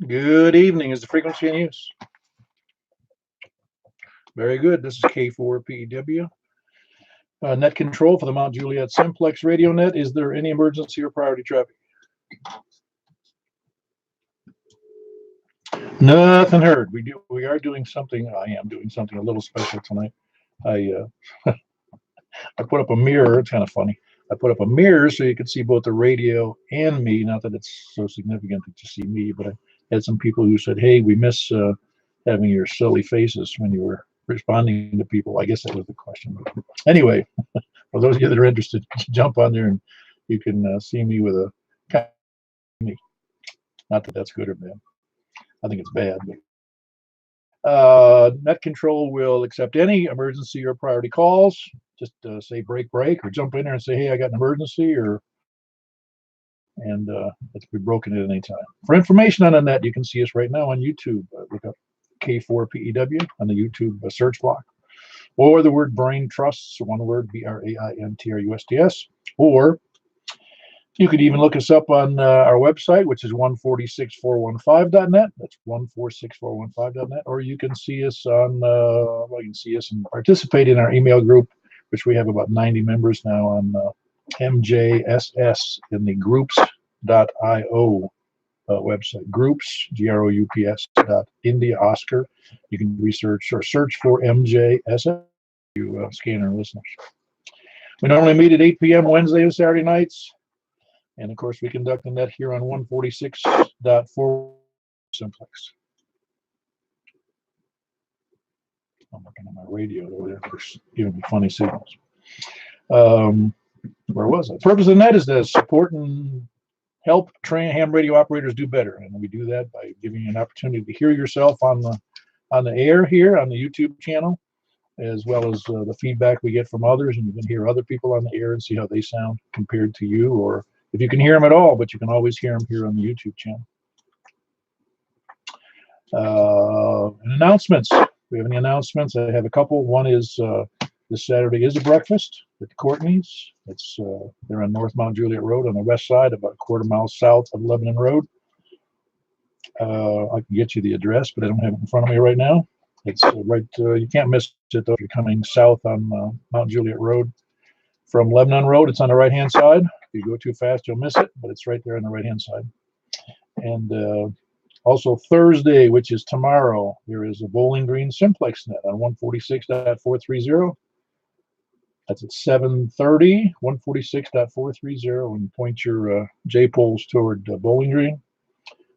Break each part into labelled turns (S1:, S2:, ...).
S1: Good evening. Is the frequency in use? Very good. This is K4PEW. Net control for the Mount Juliet Simplex radio net. Is there any emergency or priority traffic? Nothing heard. We are doing something. I am doing something a little special tonight. I I put up a mirror. It's kind of funny. I put up a mirror so you could see both the radio and me. Not that it's so significant that you see me, but I had some people who said, "Hey, we miss having your silly faces when you were responding to people." I guess that was the question. Anyway, for those of you that are interested, jump on there and you can see me with a kind of me. Not that that's good or bad. I think it's bad. But net control will accept any emergency or priority calls. Just say break, break, or jump in there and say, "Hey, I got an emergency," or and it's be broken at any time. For information on the net, you can see us right now on YouTube. Look up K4PEW on the YouTube search block, or the word Brain Trusts, one word, BRAINTRUSTS, or you could even look us up on our website, which is 146415.net. That's 146415.net. Or you can see us on, you can see us and participate in our email group, which we have about 90 members now on MJSS in the groups.io website. Groups, GROUPS, India Oscar. You can research or search for MJSS. You scan our listeners. We normally meet at 8 p.m. Wednesday and Saturday nights. And of course, we conduct the net here on 146.4 Simplex. I'm looking at my radio over there for giving me funny signals. Where was I? The purpose of the net is to support and help train ham radio operators do better. And we do that by giving you an opportunity to hear yourself on the air here on the YouTube channel, as well as the feedback we get from others. And you can hear other people on the air and see how they sound compared to you, or if you can hear them at all, but you can always hear them here on the YouTube channel. And announcements. We have any announcements? I have a couple. One is this Saturday is a breakfast at the Courtney's. It's they're on North Mount Juliet Road on the west side, about a quarter mile south of Lebanon Road. I can get you the address, but I don't have it in front of me right now. It's right. You can't miss it though if you're coming south on Mount Juliet Road from Lebanon Road. It's on the right-hand side. If you go too fast, you'll miss it, but it's right there on the right-hand side. And also Thursday, which is tomorrow, there is a Bowling Green Simplex net on 146.430. That's at 7:30, 146.430, and point your J-poles toward Bowling Green.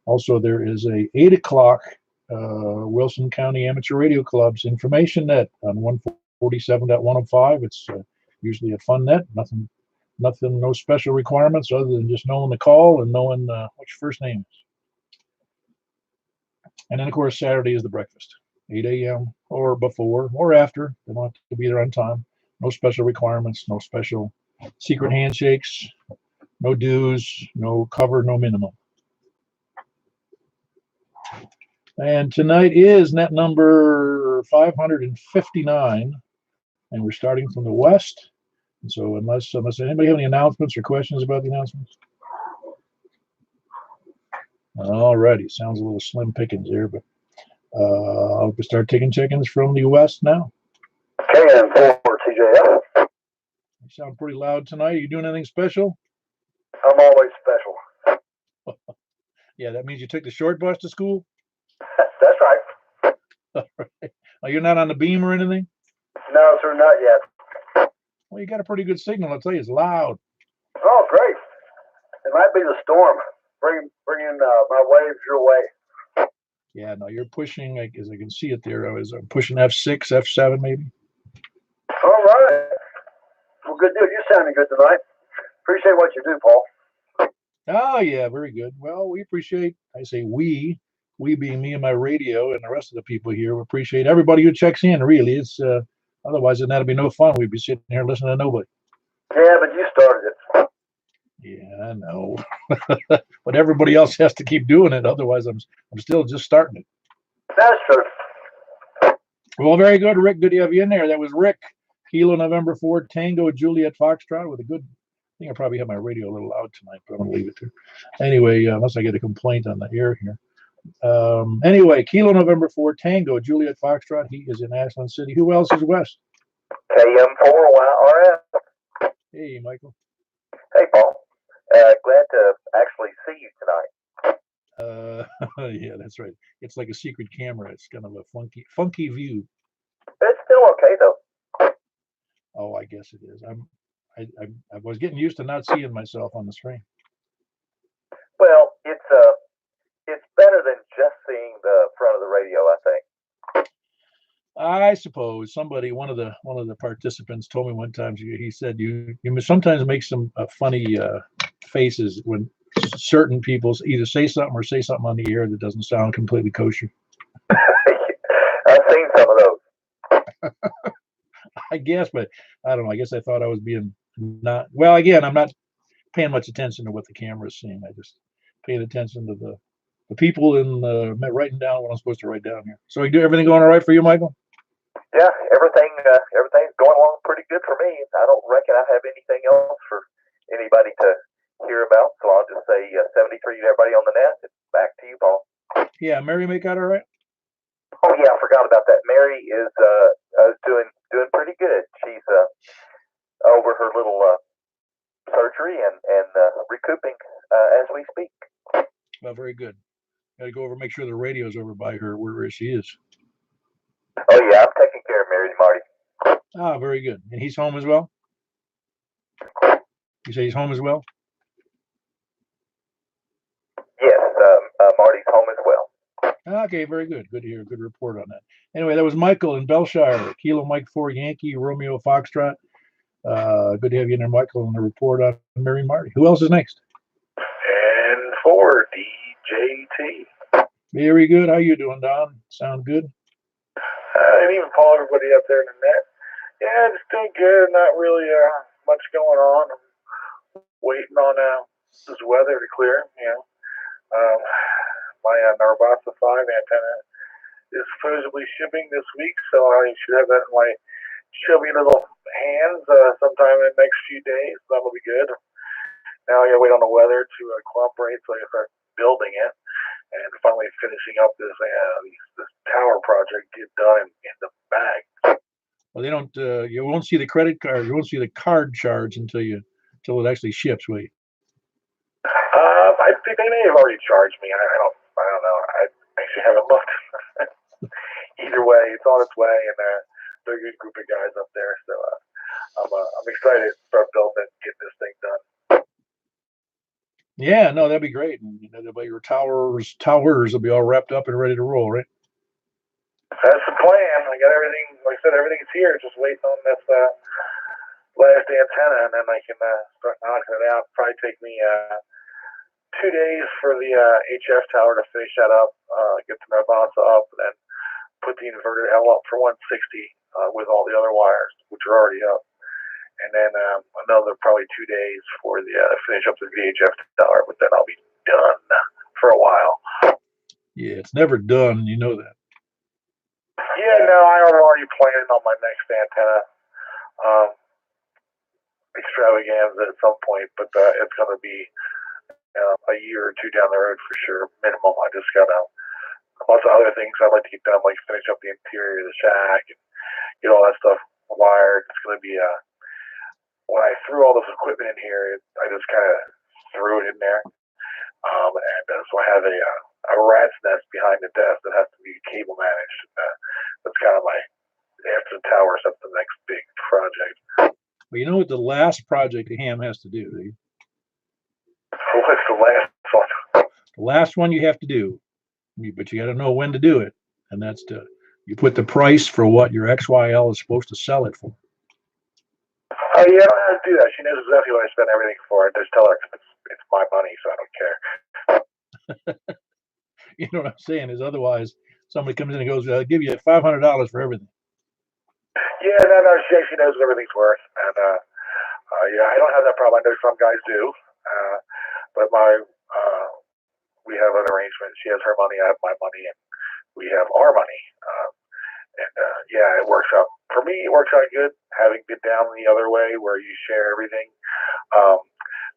S1: Also, there is a 8 o'clock Wilson County Amateur Radio Club's information net on 147.105. It's usually a fun net. Nothing, no special requirements other than just knowing the call and knowing what your first name is. And then, of course, Saturday is the breakfast, 8 a.m. or before or after. They don't have to be there on time. No special requirements, no special secret handshakes, no dues, no cover, no minimum. And tonight is net number 559, and we're starting from the west. And so unless anybody have any announcements or questions about the announcements? All righty, sounds a little slim pickings here, but I'll start taking check-ins from the west now.
S2: KM4 TJF.
S1: You sound pretty loud tonight. Are you doing anything special?
S2: I'm always special.
S1: Yeah, that means you took the short bus to school?
S2: That's right.
S1: All right. Oh, you're not on the beam or anything?
S2: No, sir, not yet.
S1: Well, you got a pretty good signal. I'll tell you, it's loud.
S2: Oh, great. It might be the storm bringing my waves your way.
S1: Yeah, no, you're pushing, as I can see it there. I was pushing F6, F7 maybe.
S2: All right. Well, good deal. You're sounding good tonight. Appreciate what you do, Paul.
S1: Oh, yeah, very good. Well, we appreciate, I say we being me and my radio and the rest of the people here, we appreciate everybody who checks in, really. It's otherwise, that'd be no fun. We'd be sitting here listening to nobody.
S2: Yeah, but you started it.
S1: Yeah, I know. But everybody else has to keep doing it. Otherwise, I'm still just starting it.
S2: That's true.
S1: Well, very good, Rick. Good to have you in there. That was Rick, Kilo November 4, Tango, Juliet Foxtrot with a good, I think I probably have my radio a little loud tonight, but I'm going to leave it there. Anyway, unless I get a complaint on the air here. Anyway, Kilo November 4 Tango Juliet Foxtrot. He is in Ashland City. Who else is west?
S2: KM4YRF.
S1: Hey, Michael.
S2: Hey, Paul. Glad to actually see you tonight.
S1: Yeah, that's right. It's like a secret camera. It's kind of a funky view.
S2: It's still okay though.
S1: Oh, I guess it is. I was getting used to not seeing myself on the screen.
S2: Well, it's better than just seeing the front of the radio, I think.
S1: I suppose one of the participants told me one time. He said you sometimes make some funny faces when certain people either say something or say something on the air that doesn't sound completely kosher.
S2: I've seen some of those.
S1: I guess, but I don't know. I guess I thought I was being not well. Again, I'm not paying much attention to what the camera is seeing. I just paying attention to the people in writing down what I'm supposed to write down here. So you do everything going all right for you, Michael?
S2: Yeah, everything's going along pretty good for me. I don't reckon I have anything else for anybody to hear about. So I'll just say 73 to everybody on the net. And back to you, Paul.
S1: Yeah, Mary make out all right?
S2: Oh yeah, I forgot about that. Mary is doing pretty good. She's over her little surgery and recouping as we speak.
S1: Well, very good. Got to go over and make sure the radio's over by her where she is.
S2: Oh yeah, I'm taking care of Mary and Marty.
S1: Ah, very good. And he's home as well? You say he's home as well?
S2: Yes, Marty's home as well.
S1: Okay, very good. Good to hear. Good report on that. Anyway, that was Michael in Belshire. Kilo Mike 4 Yankee, Romeo Foxtrot. Good to have you in there, Michael, and the report on Mary and Marty. Who else is next?
S2: And for DJT.
S1: Very good. How you doing, Don? Sound good?
S2: And even Paul, everybody up there in the net. Yeah, just doing good. Not really much going on. I'm waiting on this weather to clear. My Narvasa 5 antenna is supposedly shipping this week, so I should have that in my chubby little hands sometime in the next few days. That'll be good. Now I gotta wait on the weather to cooperate so I can start building it and finally finishing up this tower project, get done in the bag.
S1: Well, they don't. You won't see the credit card. You won't see the card charge until it actually ships, will you?
S2: I think they may have already charged me. I don't know. I actually haven't looked. Either way, it's on its way, and they're a good group of guys up there. So I'm excited to start building it and get this thing done.
S1: Yeah, no, that'd be great. And your towers will be all wrapped up and ready to roll, right?
S2: That's the plan. I got everything. Like I said, everything's here. Just waiting on this last antenna, and then I can start knocking it out. Probably take me 2 days for the HF tower to finish that up, get the Narvasa up, and then put the inverter L up for 160 with all the other wires, which are already up. And then another probably 2 days for the finish up the VHF tower, but then I'll be done for a while.
S1: Yeah, it's never done. You know that.
S2: Yeah, no, I'm already planning on my next antenna extravaganza at some point, but it's going to be a year or two down the road for sure, minimum. I just got lots of other things I'd like to get done, like finish up the interior of the shack and get all that stuff wired. It's going to be when I threw all this equipment in here, I just kind of threw it in there. So I have a rat's nest behind the desk that has to be cable managed. That's kind of after the tower, that's the next big project.
S1: Well, you know what the last project the ham has to do?
S2: What's the last one?
S1: The last one you have to do, but you got to know when to do it. And that's you put the price for what your XYL is supposed to sell it for.
S2: Oh, yeah, I don't have to do that. She knows exactly what I spend everything for. I just tell her it's my money, so I don't care.
S1: You know what I'm saying? Is otherwise somebody comes in and goes, "I'll give you $500 for everything."
S2: Yeah, no, she actually knows what everything's worth, and yeah, I don't have that problem. I know some guys do, but we have an arrangement. She has her money, I have my money, and we have our money. Yeah, it works out. For me, it works out good. Having been down the other way where you share everything,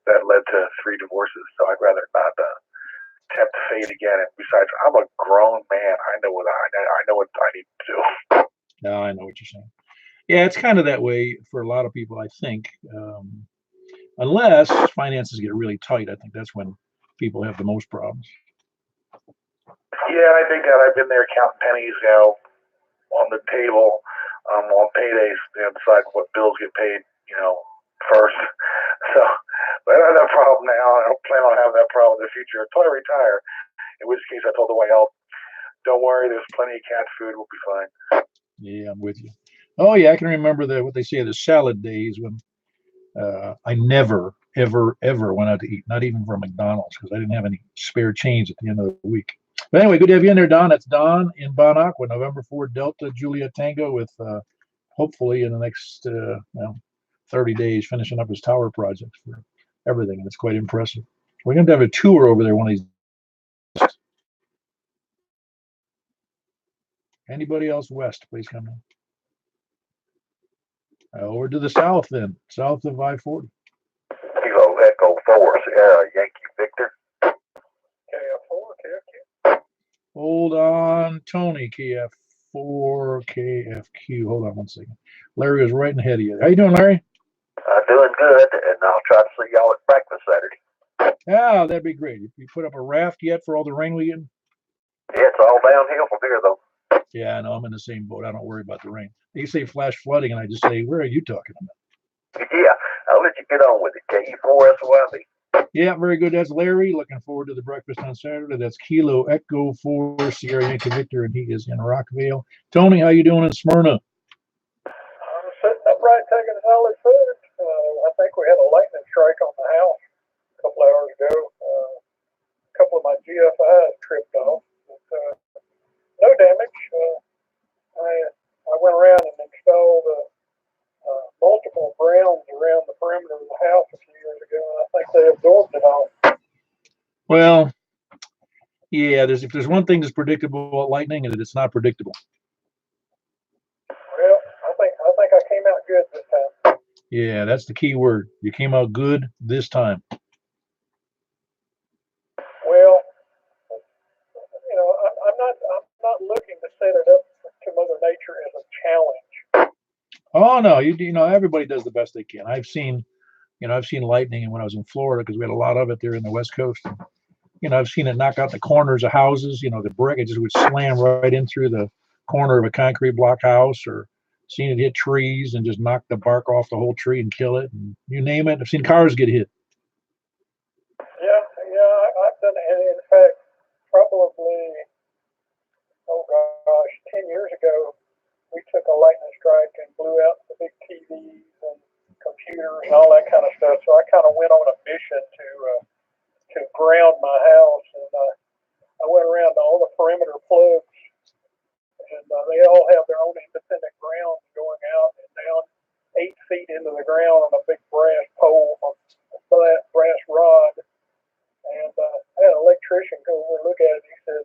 S2: that led to 3 divorces. So I'd rather not tempt paid again. And besides, I'm a grown man. I know what I need to do.
S1: No, I know what you're saying. Yeah, it's kind of that way for a lot of people, I think. Unless finances get really tight, I think that's when people have the most problems.
S2: Yeah, I think that I've been there counting pennies, on the table, on paydays, decide what bills get paid, first. So, but I don't have that problem now. I don't plan on having that problem in the future until I retire. In which case, I told the White House, "Don't worry, there's plenty of cat food. We'll be fine."
S1: Yeah, I'm with you. Oh yeah, I can remember what they say the salad days when I never, ever went out to eat, not even from McDonald's, because I didn't have any spare change at the end of the week. But anyway, good to have you in there, Don. That's Don in Bon Aqua, November 4 Delta Juliet Tango, with hopefully in the next 30 days finishing up his tower projects for everything, and it's quite impressive. We're going to have a tour over there one of these. Anybody else west, please come in. Over to the south then, south of I-40.
S2: Kilo Echo 4, Sierra Yankee Victor. KF4, KFQ.
S1: Hold on, Tony, KF4, KFQ. Hold on one second. Larry was right ahead of you. How you doing, Larry?
S2: Doing good, and I'll try to see y'all at breakfast Saturday.
S1: Yeah, that'd be great. You put up a raft yet for all the rain we get?
S2: Yeah, it's all downhill from here, though.
S1: Yeah, I know. I'm in the same boat. I don't worry about the rain. They say flash flooding, and I just say, where are you talking about?
S2: Yeah, I'll let you get on with it. KE4SYB.
S1: Yeah, very good. That's Larry. Looking forward to the breakfast on Saturday. That's Kilo Echo 4 Sierra Yankee Victor, and he is in Rockville. Tony, how you doing in Smyrna?
S3: I'm sitting upright taking solid food. I think we had a lightning strike on the house a couple hours ago. A couple of my GFIs tripped off. But, no damage. I went around and installed multiple grounds around the perimeter of the house a few years ago, and I think they absorbed it all.
S1: Well, yeah, if there's one thing that's predictable about lightning, is that it's not predictable.
S3: Well, I think I came out good this time.
S1: Yeah, that's the key word. You came out good this time.
S3: Well, I'm not looking to set it up to Mother Nature as a challenge.
S1: Oh no, you know everybody does the best they can. I've seen lightning, and when I was in Florida, because we had a lot of it there in the West Coast. And, I've seen it knock out the corners of houses. The brick, it just would slam right in through the corner of a concrete block house, or seen it hit trees and just knock the bark off the whole tree and kill it. And you name it. I've seen cars get hit.
S3: Yeah, I've done it. And in fact, probably, 10 years ago, we took a lightning strike and blew out the big TVs and computers and all that kind of stuff. So I kind of went on a mission to ground my house, and I went around to all the perimeter plugs, and they all have their own independent grounds going out and down 8 feet into the ground on a big brass pole, a brass rod. And I had an electrician go over and look at it. He said,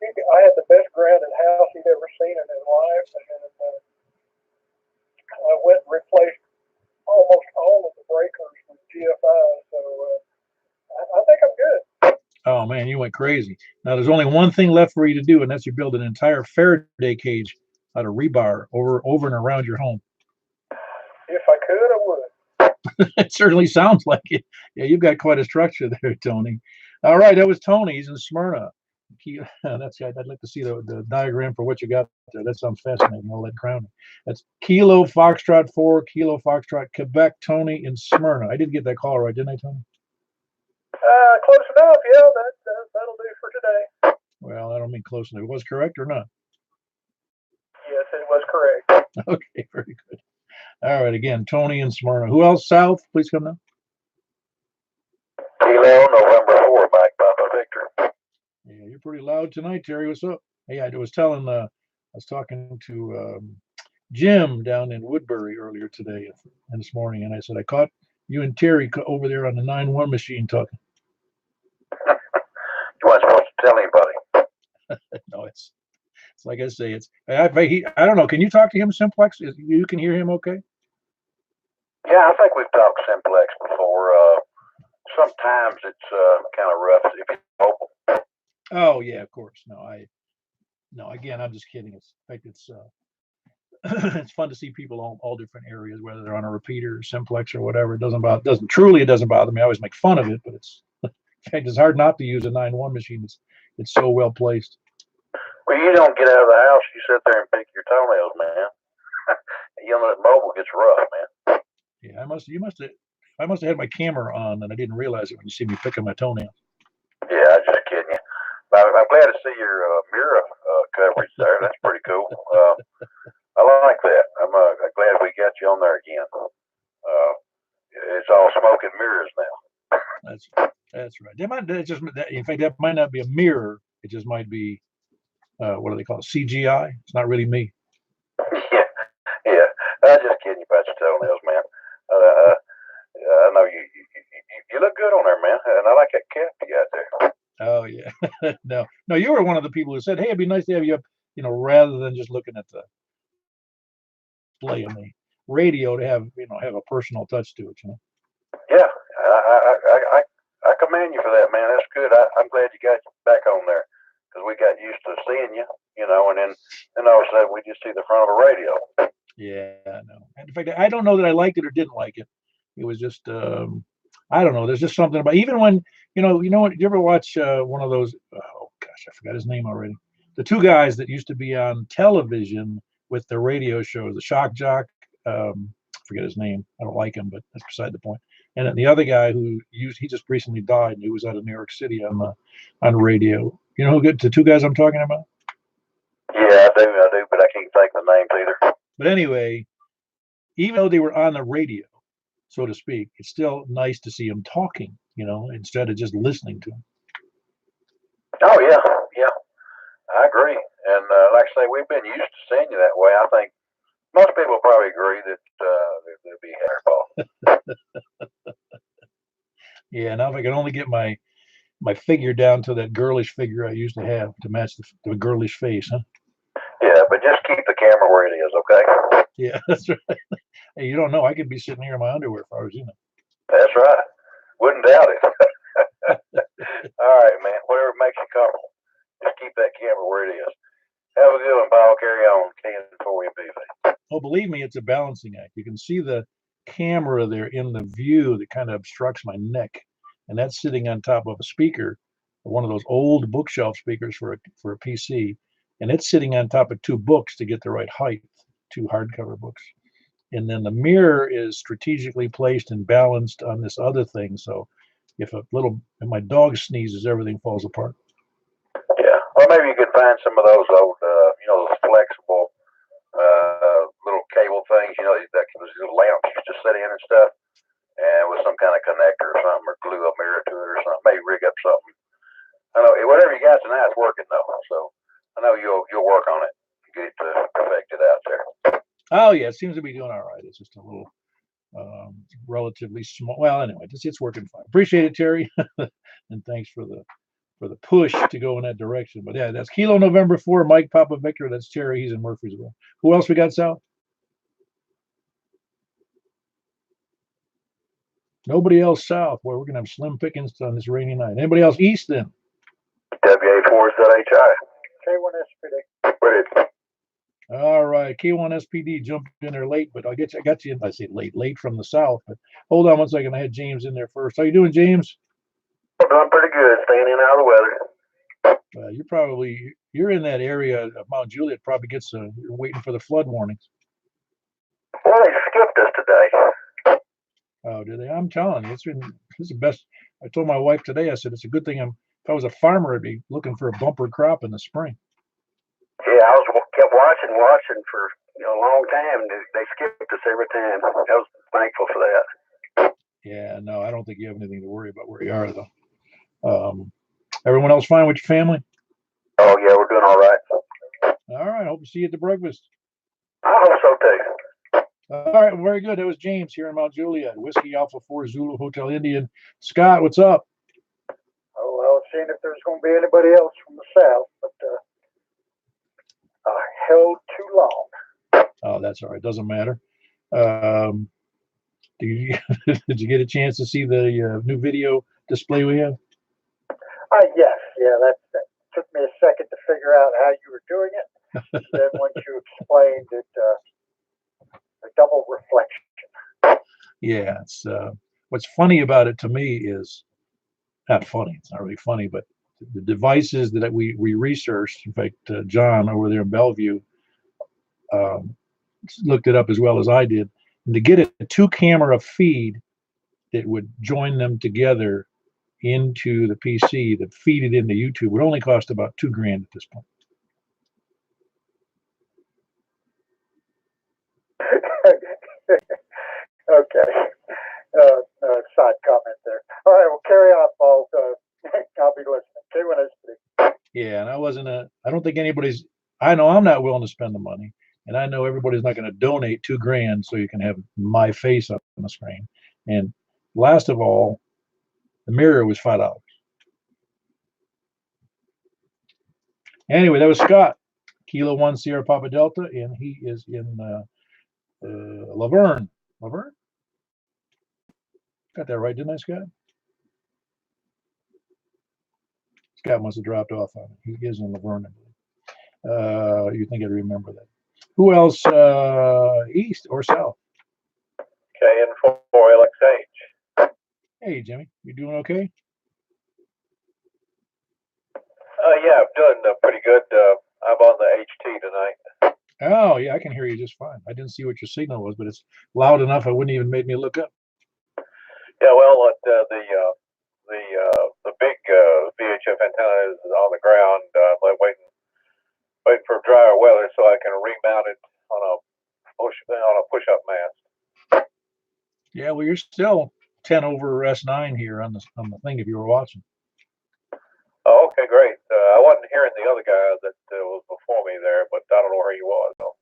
S3: I had the best grounded house he'd ever seen in his life, and I went and replaced almost all of the breakers with GFI. So I think I'm good.
S1: Oh man, you went crazy. Now there's only one thing left for you to do, and that's you build an entire Faraday cage out of rebar over and around your home.
S3: If I could, I would.
S1: It certainly sounds like it. Yeah, you've got quite a structure there, Tony. All right, that was Tony. He's in Smyrna. I'd like to see the diagram for what you got there. That sounds fascinating. All that grounding. That's Kilo Foxtrot 4, Kilo Foxtrot Quebec, Tony in Smyrna. I did get that call right, didn't I, Tony?
S3: Close enough. Yeah, that'll do for today.
S1: Well, I don't mean close enough. It was correct or not?
S3: Yes, it was correct.
S1: Okay, very good. All right, again, Tony in Smyrna. Who else south? Please come down.
S2: Kilo November 4, Mike Papa Victor.
S1: Yeah, you're pretty loud tonight, Terry. What's up? Hey, I was talking to Jim down in Woodbury earlier today and this morning, and I said I caught you and Terry over there on the 9-1 machine talking.
S2: You weren't supposed to tell anybody.
S1: No, it's like I say, I don't know. Can you talk to him, Simplex? You can hear him okay?
S2: Yeah, I think we've talked Simplex before.
S4: sometimes it's kind of rough if it's mobile.
S1: Oh yeah, of course. No, again, I'm just kidding. It's in fact, it's it's fun to see people all different areas, whether they're on a repeater or simplex or whatever. It doesn't bother me. I always make fun of it, but it's in fact, it's hard not to use a 9-1 machine. It's so well placed.
S4: Well, you don't get out of the house. You sit there and pick your toenails, man. That mobile gets rough, man.
S1: Yeah, I must have had my camera on and I didn't realize it when you see me picking my toenails.
S4: Yeah, I'm just kidding you. But I'm glad to see your mirror coverage there. That's pretty cool. I like that. I'm glad we got you on there again. It's all smoke and mirrors now.
S1: That's right. In fact, that might not be a mirror. It just might be what do they call it? CGI. It's not really me.
S4: yeah. I'm just kidding about your toenails, man. I know you look good on there, man, and I like that cap you got there.
S1: Oh yeah. No, you were one of the people who said, "Hey, it'd be nice to have you up," rather than just looking at the display on the radio to have a personal touch to it.
S4: Yeah, I commend you for that, man. That's good. I'm glad you got back on there because we got used to seeing you, and then all of a sudden we just see the front of a radio.
S1: Yeah, no. In fact, I don't know that I liked it or didn't like it. It was just I don't know. There's just something about even when you know what? You ever watch one of those? Oh gosh, I forgot his name already. The two guys that used to be on television with the radio shows, the Shock Jock. Forget his name. I don't like him, but that's beside the point. And then the other guy he just recently died, and he was out of New York City on radio. You know the two guys I'm talking about?
S4: Yeah, I do, but I can't think of the names either.
S1: But anyway, even though they were on the radio, so to speak, it's still nice to see them talking, instead of just listening to them.
S4: Oh yeah, I agree. And like I say, we've been used to seeing you that way. I think most people probably agree that it'd be hairball.
S1: Yeah, now if I could only get my figure down to that girlish figure I used to have to match the girlish face, huh?
S4: Yeah, but just keep the camera where it is, okay?
S1: Yeah, that's right. Hey, you don't know. I could be sitting here in my underwear if I was you.
S4: That's right. Wouldn't doubt it. All right, man. Whatever makes you comfortable. Just keep that camera where it is. Have a good one, Paul. Carry on. K4MBV.
S1: Oh, believe me, it's a balancing act. You can see the camera there in the view that kind of obstructs my neck, and that's sitting on top of a speaker, one of those old bookshelf speakers for a PC, and it's sitting on top of two books to get the right height, two hardcover books. And then the mirror is strategically placed and balanced on this other thing. So if my dog sneezes, everything falls apart.
S4: Yeah. Well, maybe you could find some of those old, those flexible little cable things, that those little lamps you just sit in and stuff, and with some kind of connector or something, or glue a mirror to it or something, maybe rig up something. I know whatever you got tonight is working though, so I know you'll work on it, get it perfected out there.
S1: Oh yeah, it seems to be doing all right. It's just a little relatively small. Well, anyway, it's working fine. Appreciate it, Terry, and thanks for the push to go in that direction. But yeah, that's Kilo November 4, Mike Papa Victor. That's Terry. He's in Murfreesboro. Who else we got, Sal? Nobody else south. Boy, we're gonna have slim pickings on this rainy night. Anybody else east then?
S4: WA4.HI.
S3: K1SPD.
S4: Ready.
S1: All right, K1SPD jumped in there late, but I got you in. I say late from the south. But hold on one second. I had James in there first. How you doing, James?
S4: Doing pretty good. Staying in out of the weather.
S1: You're in that area of Mount Juliet. Probably you're waiting for the flood warnings.
S4: Well, they skipped us today.
S1: Oh, did they? I'm telling you, this is the best. I told my wife today. I said it's a good thing if I was a farmer, I'd be looking for a bumper crop in the spring.
S4: Yeah, I kept watching for a long time. They skipped us every time. I was thankful for that.
S1: Yeah, no, I don't think you have anything to worry about where you are though. Everyone else fine with your family?
S4: Oh yeah, we're doing all right.
S1: All right, hope to see you at the breakfast.
S4: I hope so too.
S1: All right, very good. That was James here in Mount Juliet, Whiskey Alpha 4 Zulu Hotel Indian. Scott, what's up?
S3: Oh, I was seeing if there's going to be anybody else from the south, but I held too long.
S1: Oh, that's all right. Doesn't matter. Did you get a chance to see the new video display we have?
S5: Yes, yeah, that took me a second to figure out how you were doing it. Then once you explained it, a double reflection.
S1: Yeah, it's what's funny about it to me is not funny. It's not really funny, but the devices that we researched. In fact, John over there in Bellevue um, looked it up as well as I did. And to get a two-camera feed that would join them together into the PC that feed it into YouTube would only cost about $2,000 at this point.
S5: Okay. Side comment there. All right, well, carry on, Paul. I'll be listening. Okay, when I speak.
S1: Yeah, and I don't think anybody's, I know I'm not willing to spend the money, and I know everybody's not going to donate $2,000 so you can have my face up on the screen. And last of all, the mirror was $5. Anyway, that was Scott, Kilo 1 Sierra Papa Delta, and he is in Laverne. Laverne? Got that right, didn't I, Scott? Scott must have dropped off on it. He is in Laverne, I believe. You think I'd remember that. Who else? East or south?
S2: Okay, and for LXH.
S1: Hey, Jimmy, you doing okay?
S2: Yeah, I'm doing pretty good. I'm on the HT tonight.
S1: Oh, yeah, I can hear you just fine. I didn't see what your signal was, but it's loud enough. It wouldn't even make me look up.
S2: Yeah, well, the big VHF antenna is on the ground. I'm waiting for drier weather so I can remount it on a push-up mast.
S1: Yeah, well, you're still 10 over S9 here on the thing if you were watching.
S2: Oh, okay, great. I wasn't hearing the other guy that was before me there, but I don't know where he was. So.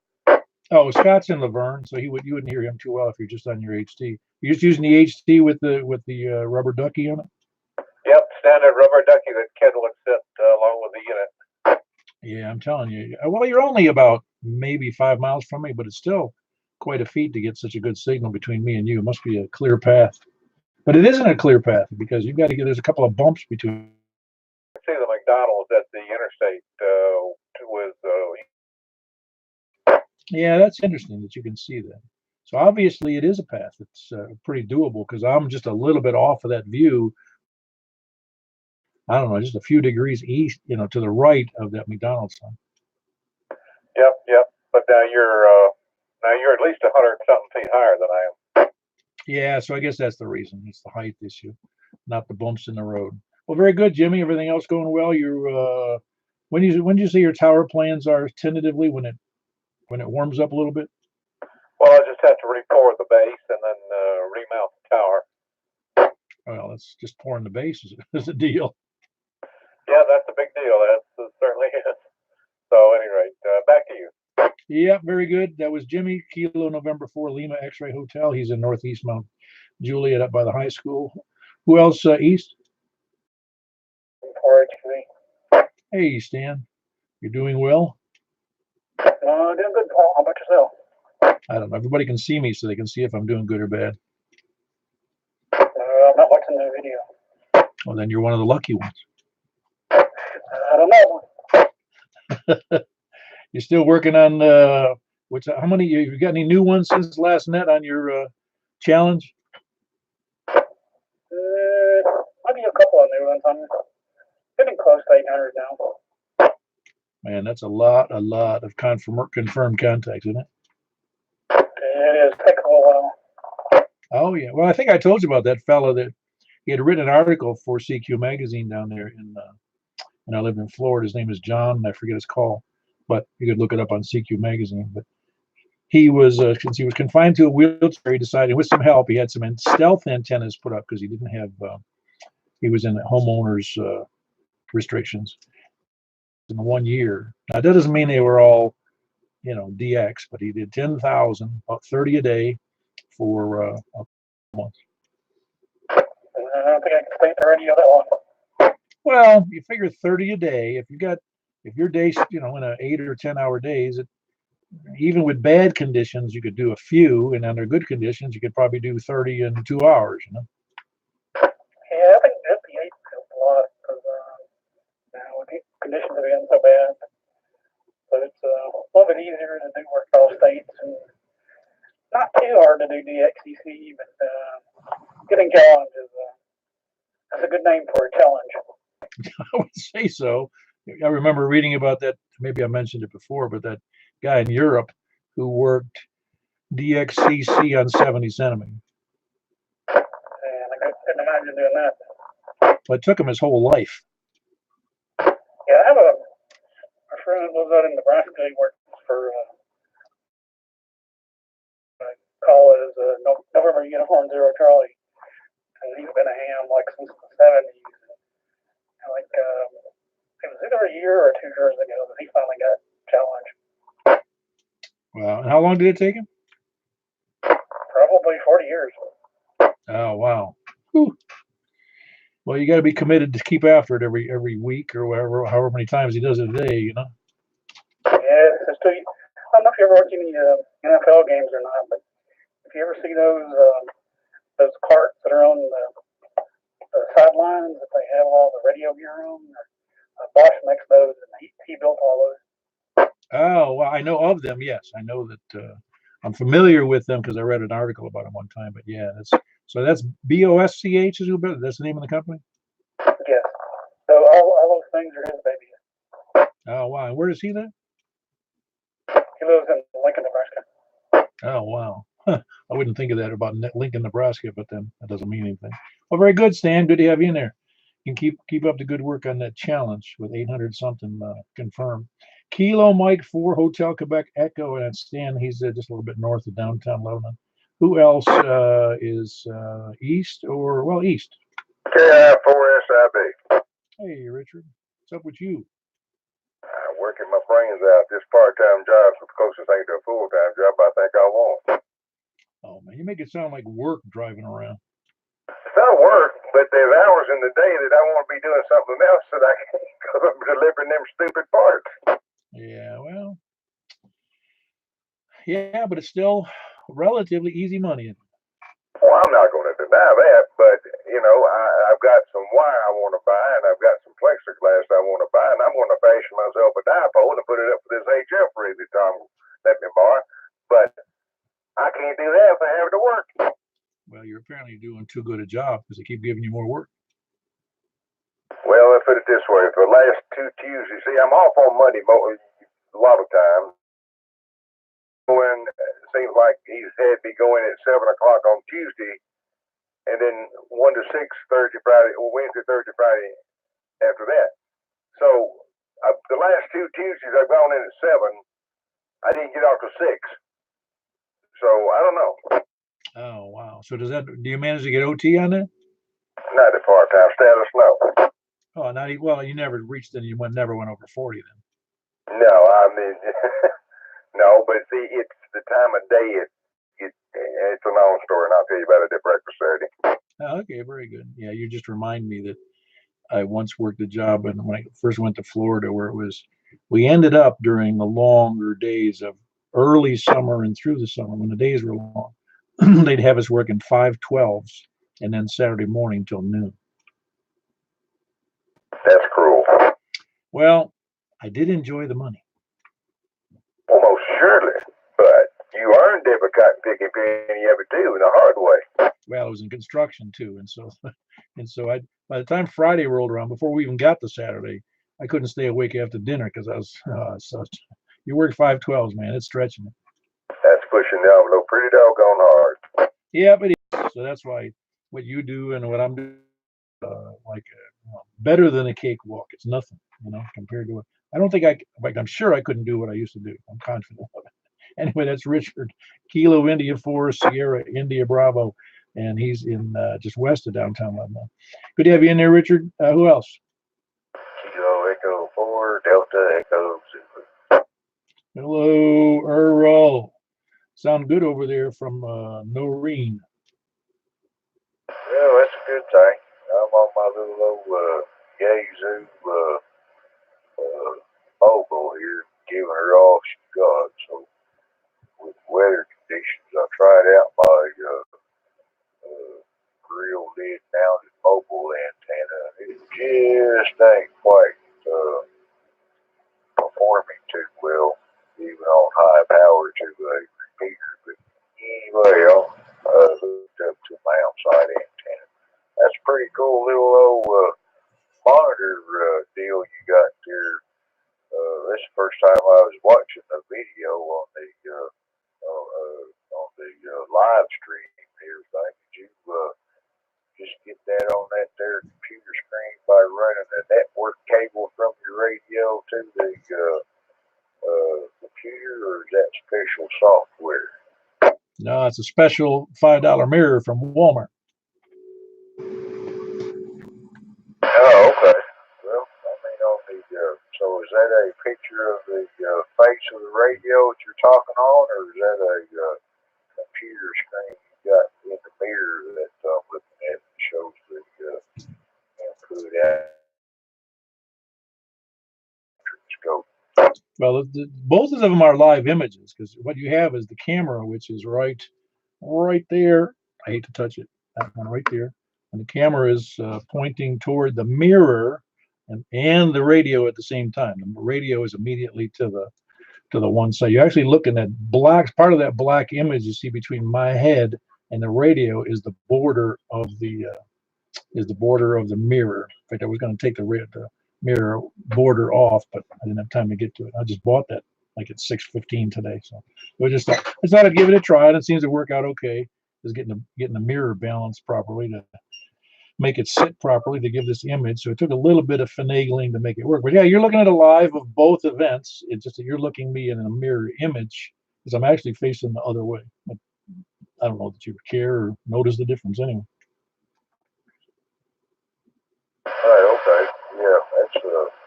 S1: Oh, Scott's in Laverne, so you wouldn't hear him too well if you're just on your HT. You're just using the HT with the rubber ducky on it.
S2: Yep, standard rubber ducky that Ken would sit along with the unit.
S1: Yeah, I'm telling you. Well, you're only about maybe 5 miles from me, but it's still quite a feat to get such a good signal between me and you. It must be a clear path. But it isn't a clear path because you've got to get, there's a couple of bumps between.
S2: See the McDonald's at the interstate with.
S1: Yeah, that's interesting that you can see that. So obviously it is a path. It's pretty doable because I'm just a little bit off of that view. I don't know, just a few degrees east, to the right of that McDonald's sign.
S2: Yep. But now you're at least 100-something feet higher than I am.
S1: Yeah, so I guess that's the reason. It's the height issue, not the bumps in the road. Well, very good, Jimmy. Everything else going well? You're when do you say your tower plans are tentatively when it warms up a little bit?
S2: Well, I just have to re-pour the base and then remount the tower.
S1: Well, that's just pouring the base is a deal.
S2: Yeah, that's a big deal. That certainly is. So, at any rate, back to you.
S1: Yeah, very good. That was Jimmy, Kilo November 4 Lima X-Ray Hotel. He's in Northeast Mount Juliet up by the high school. Who else east? Hey, Stan. You're doing well?
S3: Doing good, Paul. How about yourself?
S1: I don't know. Everybody can see me so they can see if I'm doing good or bad.
S3: I'm not watching the video.
S1: Well, then you're one of the lucky ones.
S3: I don't know.
S1: You're still working on how many? You got any new ones since last net on your challenge?
S3: Maybe a couple of new ones. I'm getting close to 800 now.
S1: Man, that's a lot of confirmed contacts, isn't it?
S3: It is. Take a little while.
S1: Oh yeah. Well, I think I told you about that fellow that he had written an article for CQ magazine down there when I lived in Florida. His name is John. I forget his call, but you could look it up on CQ magazine. But he was since he was confined to a wheelchair, he decided with some help he had some stealth antennas put up because he didn't have. He was in homeowners restrictions in 1 year. Now that doesn't mean they were all, DX, but he did 10,000, about 30 a day for a month.
S3: I don't think I can explain or any other one.
S1: Well, you figure 30 a day. If your day's, in a 8 or 10 hour days, even with bad conditions, you could do a few, and under good conditions, you could probably do 30 in 2 hours. You know.
S3: Yeah, I think 58 helps a lot because now the conditions have been so bad. But it's a little bit easier to do work all states and not too hard to do DXCC, but getting challenge is that's a good name for a challenge.
S1: I would say so. I remember reading about that. Maybe I mentioned it before, but that guy in Europe who worked DXCC on 70 centimeter.
S3: And I couldn't imagine doing that.
S1: But it took him his whole life.
S3: Yeah, I have a friend that lives out in Nebraska. He works for call is November Uniform Zero Charlie, and he's been a ham like since the 70s. And like it was either a year or 2 years ago that he finally got challenged.
S1: Wow. And how long did it take him?
S3: Probably 40 years.
S1: Oh, wow. Whew. Well, you got to be committed to keep after it every week or whatever, however many times he does it a day, you know.
S3: Yeah, it's still, I don't know if you ever watch any NFL games or not, but if you ever see those carts that are on the sidelines that they have all the radio gear on, Bosch makes those, and he built all those.
S1: Oh, well, I know of them. Yes, I know that I'm familiar with them because I read an article about them one time. But yeah, that's BOSCH is who built it. That's the name of the company.
S3: Yes. So all those things are his baby.
S1: Oh, wow. And where does he live?
S3: He lives in Lincoln, Nebraska.
S1: Oh, wow. Huh. I wouldn't think of that about Lincoln, Nebraska, but then that doesn't mean anything. Well, very good, Stan. Good to have you in there. You can keep up the good work on that challenge with 800 something confirmed. Kilo Mike 4 Hotel Quebec Echo, and Stan. He's just a little bit north of downtown Lebanon. Who else is east or well east?
S4: KI4SIB.
S1: Hey, Richard. What's up with you?
S4: Working my brains out. This part-time job's the closest thing to a full-time job I think I want.
S1: Oh man, you make it sound like work driving around.
S4: It's not work, but there's hours in the day that I want to be doing something else that I can't because I'm delivering them stupid parts.
S1: Yeah, well, yeah, but it's still relatively easy money.
S4: Well, I'm not going to deny that, but I've got some wire I want to buy, and I've got some plexiglass I want to buy, and I'm going to fashion myself a dipole and put it up for this HF rig that Tom let me borrow. But I can't do that if I have to work.
S1: Well, you're apparently doing too good a job because they keep giving you more work.
S4: Well, let's put it this way: for the last 2 Tuesdays, see, I'm off on Monday a lot of times. When it seems like he's had me going at 7 o'clock on Tuesday, and then 1 to 6 Thursday, Friday, or Wednesday, Thursday, Friday after that. So the last 2 Tuesdays I've gone in at 7. I didn't get off till 6. So I don't know.
S1: Oh wow! So do you manage to get OT on that?
S4: Not the part-time status, no.
S1: Oh, not well. You never reached any. You never went over 40 then.
S4: No, I mean, no. But see, it's the time of day. It's a long story, and I'll tell you about it at breakfast Saturday.
S1: Oh, okay, very good. Yeah, you just remind me that I once worked a job, and when I first went to Florida, where we ended up during the longer days of early summer and through the summer when the days were long. They'd have us working 5/12s and then Saturday morning till noon.
S4: That's cruel.
S1: Well, I did enjoy the money.
S4: Well, most surely, but you earned every cotton picking penny you ever do in a hard way.
S1: Well, it was in construction too, and so I by the time Friday rolled around, before we even got to Saturday, I couldn't stay awake after dinner because I was you work 5/12s, man. It's stretching it.
S4: That's pushing the envelope pretty doggone hard.
S1: Yeah, but so that's why what you do and what I'm doing, better than a cakewalk. It's nothing, compared to it. I don't think I'm sure I couldn't do what I used to do. I'm confident of it. Anyway, that's Richard, Kilo India 4 Sierra India Bravo, and he's in just west of downtown Lebanon. Good to have you in there, Richard. Who else?
S4: Kilo Echo 4 Delta Echo Zulu.
S1: Hello, Earl. Sound good over there from Noreen.
S4: Well, that's a good thing. I'm on my little old Yazoo mogul here, giving her all she got. So ain't quite performing too well, even on high power to a repeater. But anyway, I'll hooked up to my outside antenna. That's a pretty cool little old monitor deal you got there. This is the first time I was watching the video on the live stream and everything. Did you just get that on that there computer screen by running a network cable from your radio to the computer, or is that special software?
S1: No, it's a special $5 mirror from Walmart.
S4: Oh, okay. Well, I mean, on the so is that a picture of the face of the radio that you're talking on, or is that a computer screen you got in the mirror that I'm looking at that shows the input out scope?
S1: Well, both of them are live images, because what you have is the camera, which is right there. I hate to touch it. That one right there. And the camera is pointing toward the mirror and the radio at the same time. The radio is immediately to the one side. You're actually looking at part of that black image you see between my head and the radio is the border of the mirror. In fact, I was going to take the mirror border off, but I didn't have time to get to it. I just bought that like at 6:15 today, so I just thought I'd give it a try, and it seems to work out okay. Just getting the mirror balanced properly to make it sit properly to give this image. So it took a little bit of finagling to make it work. But yeah, you're looking at a live of both events. It's just that you're looking me in a mirror image because I'm actually facing the other way. But I don't know that you would care or notice the difference anyway.
S4: Right, okay. Yeah,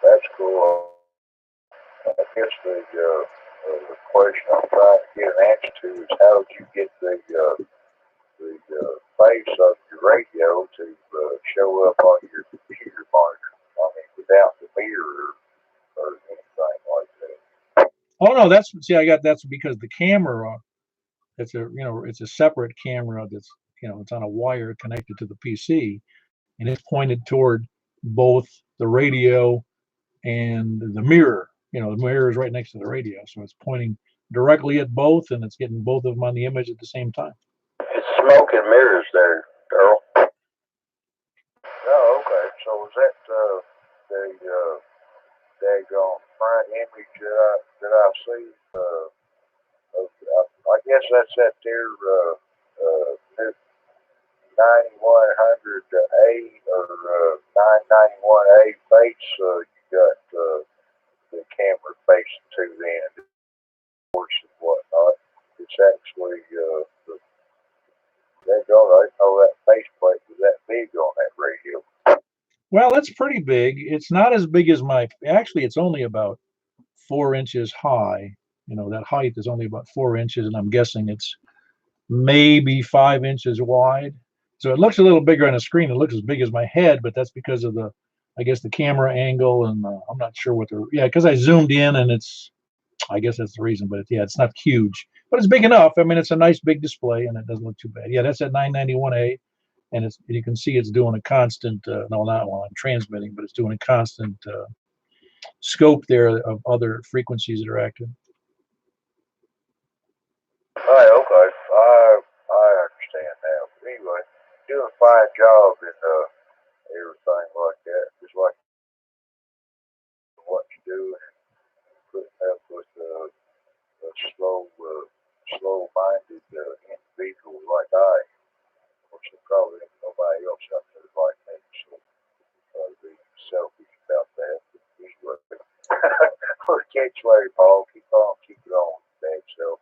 S4: that's cool. I guess the question I'm trying to get an answer to is how did you get the face of your radio to show up on your computer monitor? I mean, without the mirror or anything like that.
S1: Oh no, that's because the camera. It's a separate camera that's it's on a wire connected to the PC, and it's pointed toward both the radio and the mirror. The mirror is right next to the radio, so it's pointing directly at both, and it's getting both of them on the image at the same time.
S4: It's smoke and mirrors there, Earl. Oh, okay. So is that the daggone front image that I see? I guess that's that there 9100A or 991A face. You got the camera facing to the end, of course, and whatnot. It's actually the I know that faceplate was that big on that radio.
S1: Well, that's pretty big. It's not as big as actually, it's only about 4 inches high. That height is only about 4 inches, and I'm guessing it's maybe 5 inches wide. So it looks a little bigger on the screen. It looks as big as my head, but that's because of I guess the camera angle, and I'm not sure because I zoomed in, and I guess that's the reason. But it's not huge, but it's big enough. I mean, it's a nice big display, and it doesn't look too bad. Yeah, that's at 991A, and you can see it's doing a constant. No, not while I'm transmitting, but it's doing a constant scope there of other frequencies that are active.
S4: Right, okay. I understand now. But anyway, doing a fine job in everything like that. Just like what you do and putting up with a slow-minded individual like I am. Which probably ain't nobody else out there like me. So be selfish about that. But anyway, we'll catch you later, Paul. Keep it on, bad self.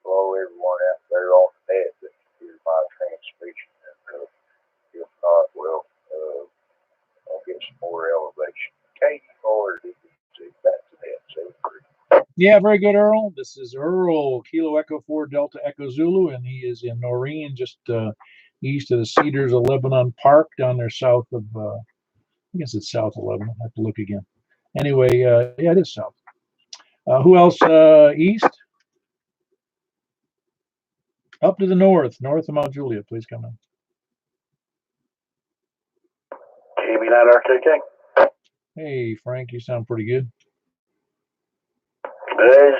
S4: Hello, everyone out there on the net that can hear my transmission, and if not, well, I'll get some more elevation. K4 DBC, back to that 73.
S1: Yeah, very good, Earl. This is Earl, Kilo Echo 4 Delta Echo Zulu, and he is in Noreen, just east of the Cedars of Lebanon Park, down there south of, I guess it's south of Lebanon. I have to look again. Anyway, yeah, it is south. Who else east? Up to the north of Mount Juliet. Please come in.
S2: KB9RKK.
S1: Hey, Frank, you sound pretty good.
S2: As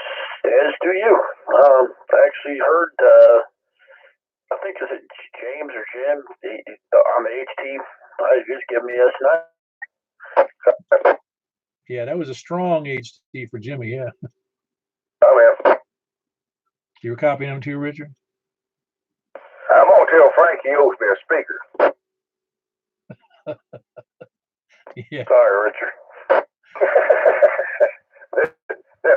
S2: do you. I actually heard, I think is it James or Jim on the HT. Just give me S9.
S1: Yeah, that was a strong HT for Jimmy. Yeah.
S2: Oh, yeah.
S1: You were copying him too, Richard?
S4: I'm gonna tell Frank he owes me a speaker.
S1: Yeah.
S2: Sorry, Richard.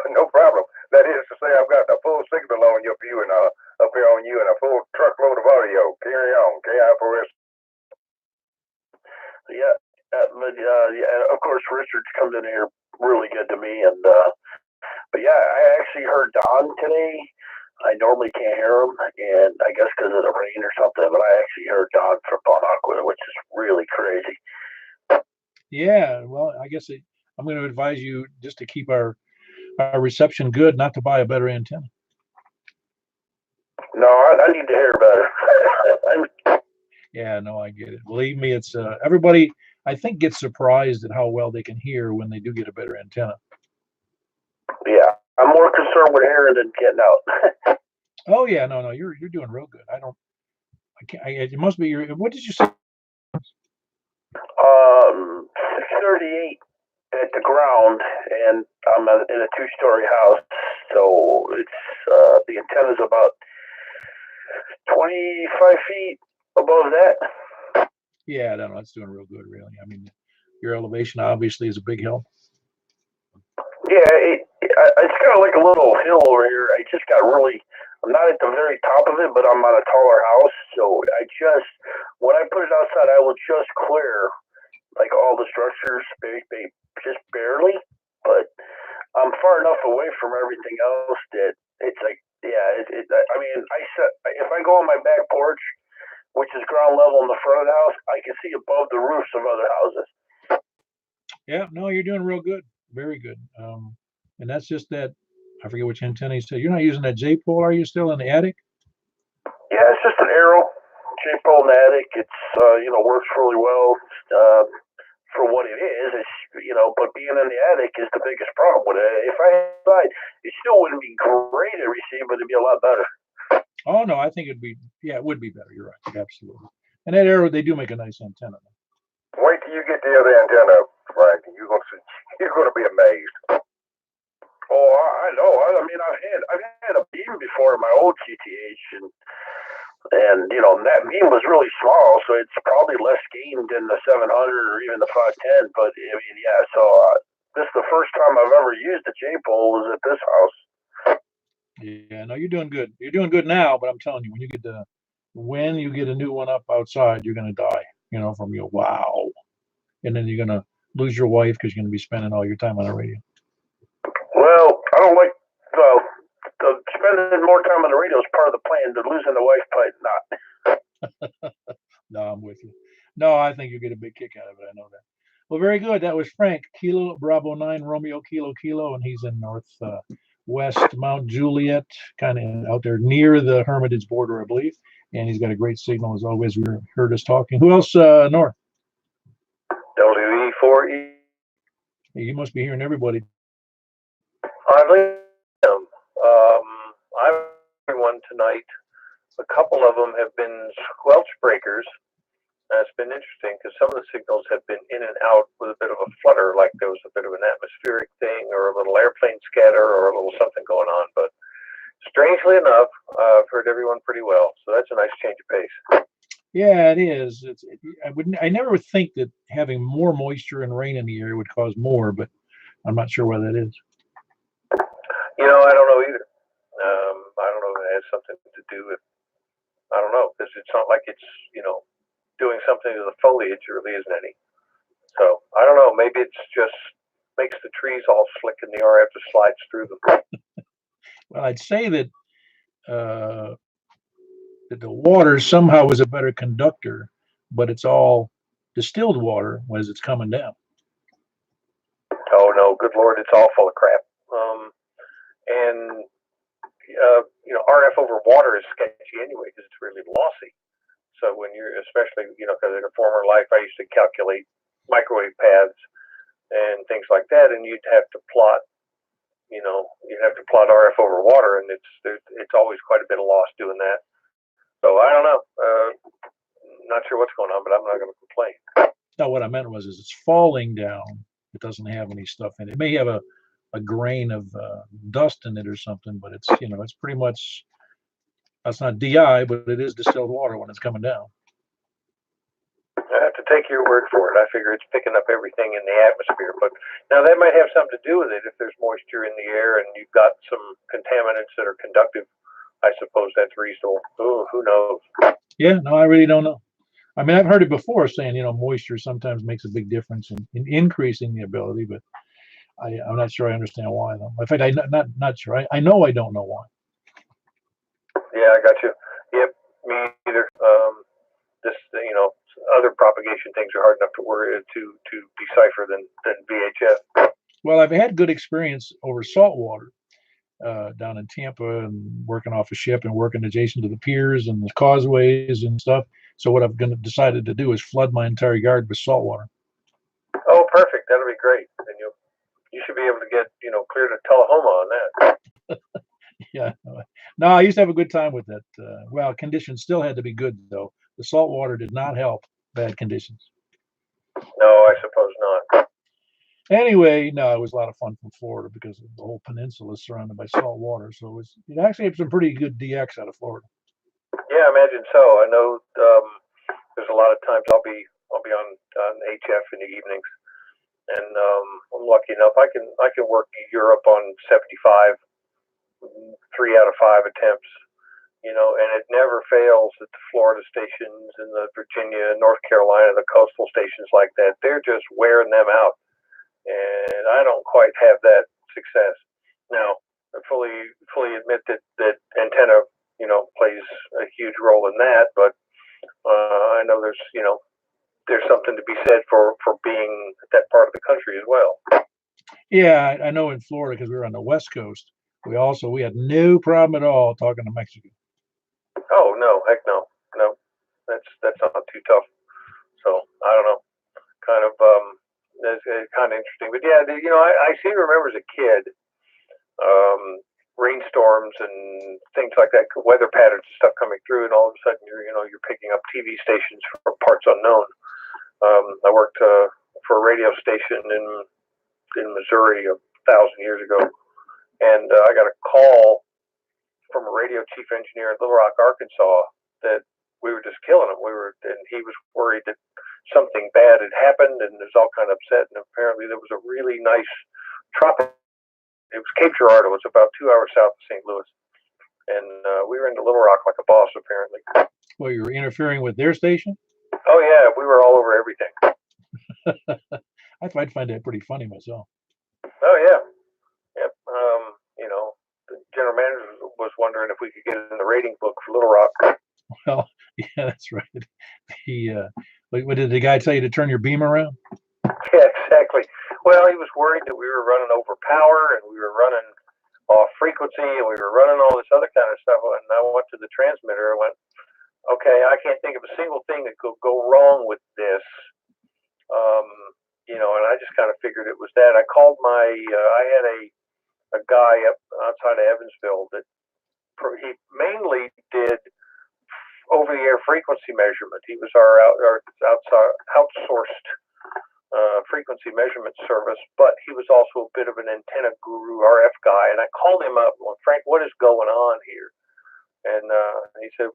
S4: No problem. That is to say, I've got a full signal on your view and up here on you and a full truckload of audio. Carry on, KI4S.
S2: Yeah, yeah. Of course, Richard comes in here really good to me, and but yeah, I actually heard Don today. I normally can't hear him, and I guess because of the rain or something, but I actually heard Don from Bon Aqua, which is really crazy.
S1: Yeah. Well, I guess I'm going to advise you just to keep our reception good, not to buy a better antenna.
S2: No, I need to hear better.
S1: Yeah, no, I get it. Believe me, it's everybody, I think, gets surprised at how well they can hear when they do get a better antenna.
S2: Yeah, I'm more concerned with hearing than getting out.
S1: Oh yeah, no, you're doing real good. I can't. It must be your. What did you say?
S2: 638 at the ground, and I'm in a two-story house, so it's the antenna's about 25 feet above that.
S1: Yeah, no, that's doing real good, really. I mean, your elevation obviously is a big help.
S2: Yeah, it's kind of like a little hill over here. I just got really. I'm not at the very top of it, but I'm on a taller house, so when I put it outside, I will just clear like all the structures, just barely, but I'm far enough away from everything else that it's like, yeah. I mean, if I go on my back porch, which is ground level in the front of the house, I can see above the roofs of other houses.
S1: Yeah, no, you're doing real good, very good. And that's just that. I forget which antenna you said. You're not using that J pole, are you? Still in the attic?
S2: Yeah, it's just an arrow, J-pole in the attic. It's works really well. For what it is, but being in the attic is the biggest problem with it. If I had, it still wouldn't be great to receive, but it'd be a lot better.
S1: Oh no, I think it would be better. You're right, absolutely. And that arrow, they do make a nice antenna.
S4: Wait till you get the other antenna, Frank, and you're gonna be amazed.
S2: Oh, I know. I mean, I've had a beam before in my old QTH, and that beam was really small, so it's probably less gain than the 700 or even the 510. But I mean, yeah. So this is the first time I've ever used a J pole was at this house.
S1: Yeah, no, you're doing good. You're doing good now, but I'm telling you, when you get a new one up outside, you're gonna die. From your wow, and then you're gonna lose your wife because you're gonna be spending all your time on the radio.
S2: Well, I don't like spending more time on the radio is part of the plan. The losing the wife part, not.
S1: No, I'm with you. No, I think you get a big kick out of it. I know that. Well, very good. That was Frank, Kilo Bravo 9 Romeo Kilo, and he's in West Mount Juliet, kind of out there near the Hermitage border, I believe. And he's got a great signal as always. We heard us talking. Who else north?
S2: WE4E.
S1: You must be hearing everybody.
S6: I am. I'm everyone tonight. A couple of them have been squelch breakers. It's been interesting because some of the signals have been in and out with a bit of a flutter, like there was a bit of an atmospheric thing or a little airplane scatter or a little something going on. But strangely enough, I've heard everyone pretty well. So that's a nice change of pace.
S1: Yeah, it is. I never would think that having more moisture and rain in the air would cause more, but I'm not sure why that is.
S6: I don't know either. I don't know if it has something to do with, I don't know, because it's not like it's, doing something to the foliage. There really isn't any. So I don't know. Maybe it's just makes the trees all slick and the RF just slides through them.
S1: Well, I'd say that that the water somehow is a better conductor, but it's all distilled water as it's coming down.
S6: Oh no, good Lord, it's all full of crap. And RF over water is sketchy anyway because it's really lossy. So when you're, especially, because in a former life I used to calculate microwave paths, and things like that, and you'd have to plot, you'd have to plot RF over water, and it's always quite a bit of loss doing that. So I don't know. Not sure what's going on, but I'm not going to complain.
S1: No, what I meant was, is it's falling down. It doesn't have any stuff in it. It may have a grain of dust in it or something, but it's it's pretty much, that's not DI, but it is distilled water when it's coming down.
S6: I have to take your word for it. I figure it's picking up everything in the atmosphere, but now that might have something to do with it. If there's moisture in the air and you've got some contaminants that are conductive, I suppose that's reasonable. Ooh, who knows?
S1: Yeah, no, I really don't know. I mean, I've heard it before saying, moisture sometimes makes a big difference in increasing the ability, but I'm not sure I understand why, though. In fact, I'm not sure. I know I don't know why.
S6: Yeah, I got you. Yep, me either. Other propagation things are hard enough to worry to decipher than VHF.
S1: Well, I've had good experience over saltwater down in Tampa, and working off a ship and working adjacent to the piers and the causeways and stuff. So what I've decided to do is flood my entire yard with salt water.
S6: Oh, perfect. That'll be great. And you should be able to get clear to Tullahoma on that.
S1: Yeah. No, I used to have a good time with that. Well, conditions still had to be good, though. The salt water did not help bad conditions.
S6: No, I suppose not.
S1: Anyway, no, it was a lot of fun from Florida because the whole peninsula is surrounded by salt water. So it actually had some pretty good DX out of Florida.
S6: Yeah, I imagine so. I know there's a lot of times I'll be on HF in the evenings, and I'm lucky enough I can work Europe on 75, 3 out of 5 attempts. And it never fails at the Florida stations and the Virginia, North Carolina, the coastal stations like that. They're just wearing them out. And I don't quite have that success. Now, I fully admit that antenna, plays a huge role in that, but I know there's something to be said for being that part of the country as well.
S1: Yeah, I know in Florida, because we were on the West Coast, we had no problem at all talking to Mexico.
S6: Oh no, heck no, that's not too tough. So I don't know, kind of that's kind of interesting. But yeah, I seem to remember as a kid, rainstorms and things like that, weather patterns and stuff coming through, and all of a sudden you're picking up TV stations from parts unknown. I worked for a radio station in Missouri 1,000 years ago, and I got a call from a radio chief engineer in Little Rock, Arkansas, that we were just killing him. And he was worried that something bad had happened, and was all kind of upset. And apparently there was a really nice tropical. It was Cape Girardeau. It's about 2 hours south of St. Louis, and we were into Little Rock like a boss, apparently.
S1: Well, you were interfering with their station?
S6: Oh yeah, we were all over everything.
S1: I'd find that pretty funny myself.
S6: Oh yeah, yep. The general manager was wondering if we could get in the rating book for Little Rock.
S1: Well, yeah, that's right. What did the guy tell you to turn your beam around?
S6: Yeah, exactly. Well, he was worried that we were running over power and we were running off frequency and we were running all this other kind of stuff. And I went to the transmitter and went, okay, I can't think of a single thing that could go wrong with this. And I just kind of figured it was that. I called I had a guy up outside of Evansville that he mainly did over-the-air frequency measurement. He was our outsourced frequency measurement service, but he was also a bit of an antenna guru, RF guy. And I called him up and went, Frank, what is going on here? And he said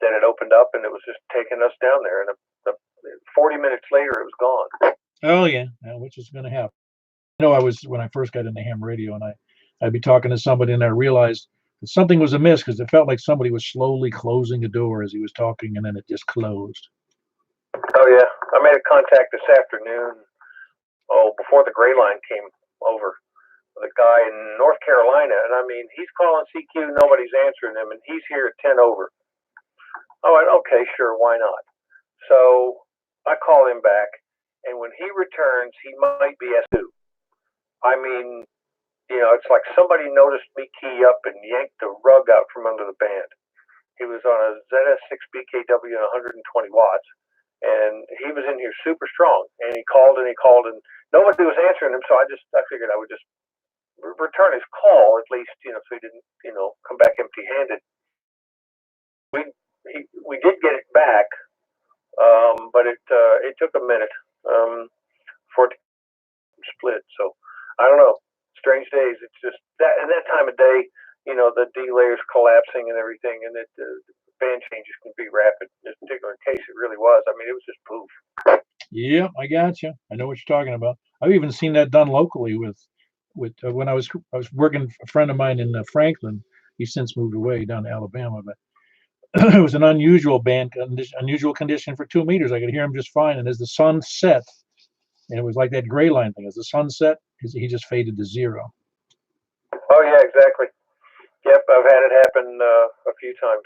S6: that it opened up and it was just taking us down there. And 40 minutes later, it was gone.
S1: Oh yeah, which is going to happen. When I first got into ham radio, and I'd be talking to somebody, and I realized that something was amiss because it felt like somebody was slowly closing a door as he was talking, and then it just closed.
S6: Oh yeah, I made a contact this afternoon. Before the gray line came over, with a guy in North Carolina, and I mean, he's calling CQ, nobody's answering him, and he's here at 10 over. I went, okay, sure, why not? So I call him back, and when he returns, he might be S2. I mean, it's like somebody noticed me key up and yanked the rug out from under the band. He was on a ZS6 BKW and 120 watts, and he he was in here super strong, and he called and nobody was answering him. So I figured I would just return his call at least, so he didn't, come back empty-handed. We did get it back, but it took a minute for it to split. So I don't know. Strange days. It's just that time of day, the D layers collapsing and everything, and the band changes can be rapid. In this particular case, it really was. I mean, it was just poof.
S1: Yeah, I got you. I know what you're talking about. I've even seen that done locally with when I was working. A friend of mine in Franklin. He's since moved away down to Alabama, but it was an unusual unusual condition for 2 meters. I could hear him just fine, and as the sun set, and it was like that gray line thing. As the sun set, he just faded to zero.
S6: Oh yeah, exactly. Yep, I've had it happen a few times.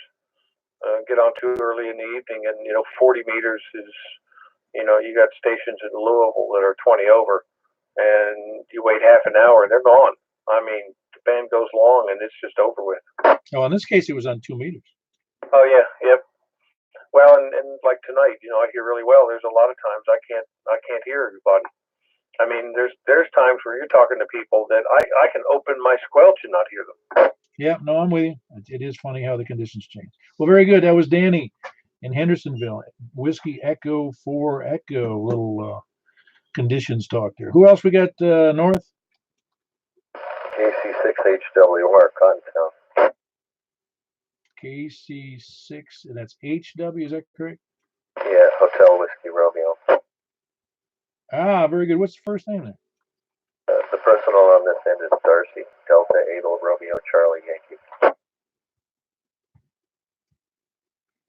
S6: Get on too early in the evening, and 40 meters is, you got stations in Louisville that are 20 over, and you wait half an hour and they're gone. I mean, the band goes long and it's just over with.
S1: Oh, in this case, it was on 2 meters.
S6: Oh yeah, yep. Well, and like tonight, I hear really well. There's a lot of times I can't hear everybody. I mean, there's times where you're talking to people that I can open my squelch and not hear them.
S1: Yeah, no, I'm with you. It is funny how the conditions change. Well, very good. That was Danny in Hendersonville. Whiskey Echo 4 Echo. Little conditions talk there. Who else we got north?
S4: KC6HWR, Cottontown.
S1: KC6, and that's HW, is that correct?
S4: Yeah, Hotel Whiskey Romeo.
S1: Ah, very good. What's the first name there?
S4: The personal on this end is Darcy, Delta Able Romeo Charlie Yankee.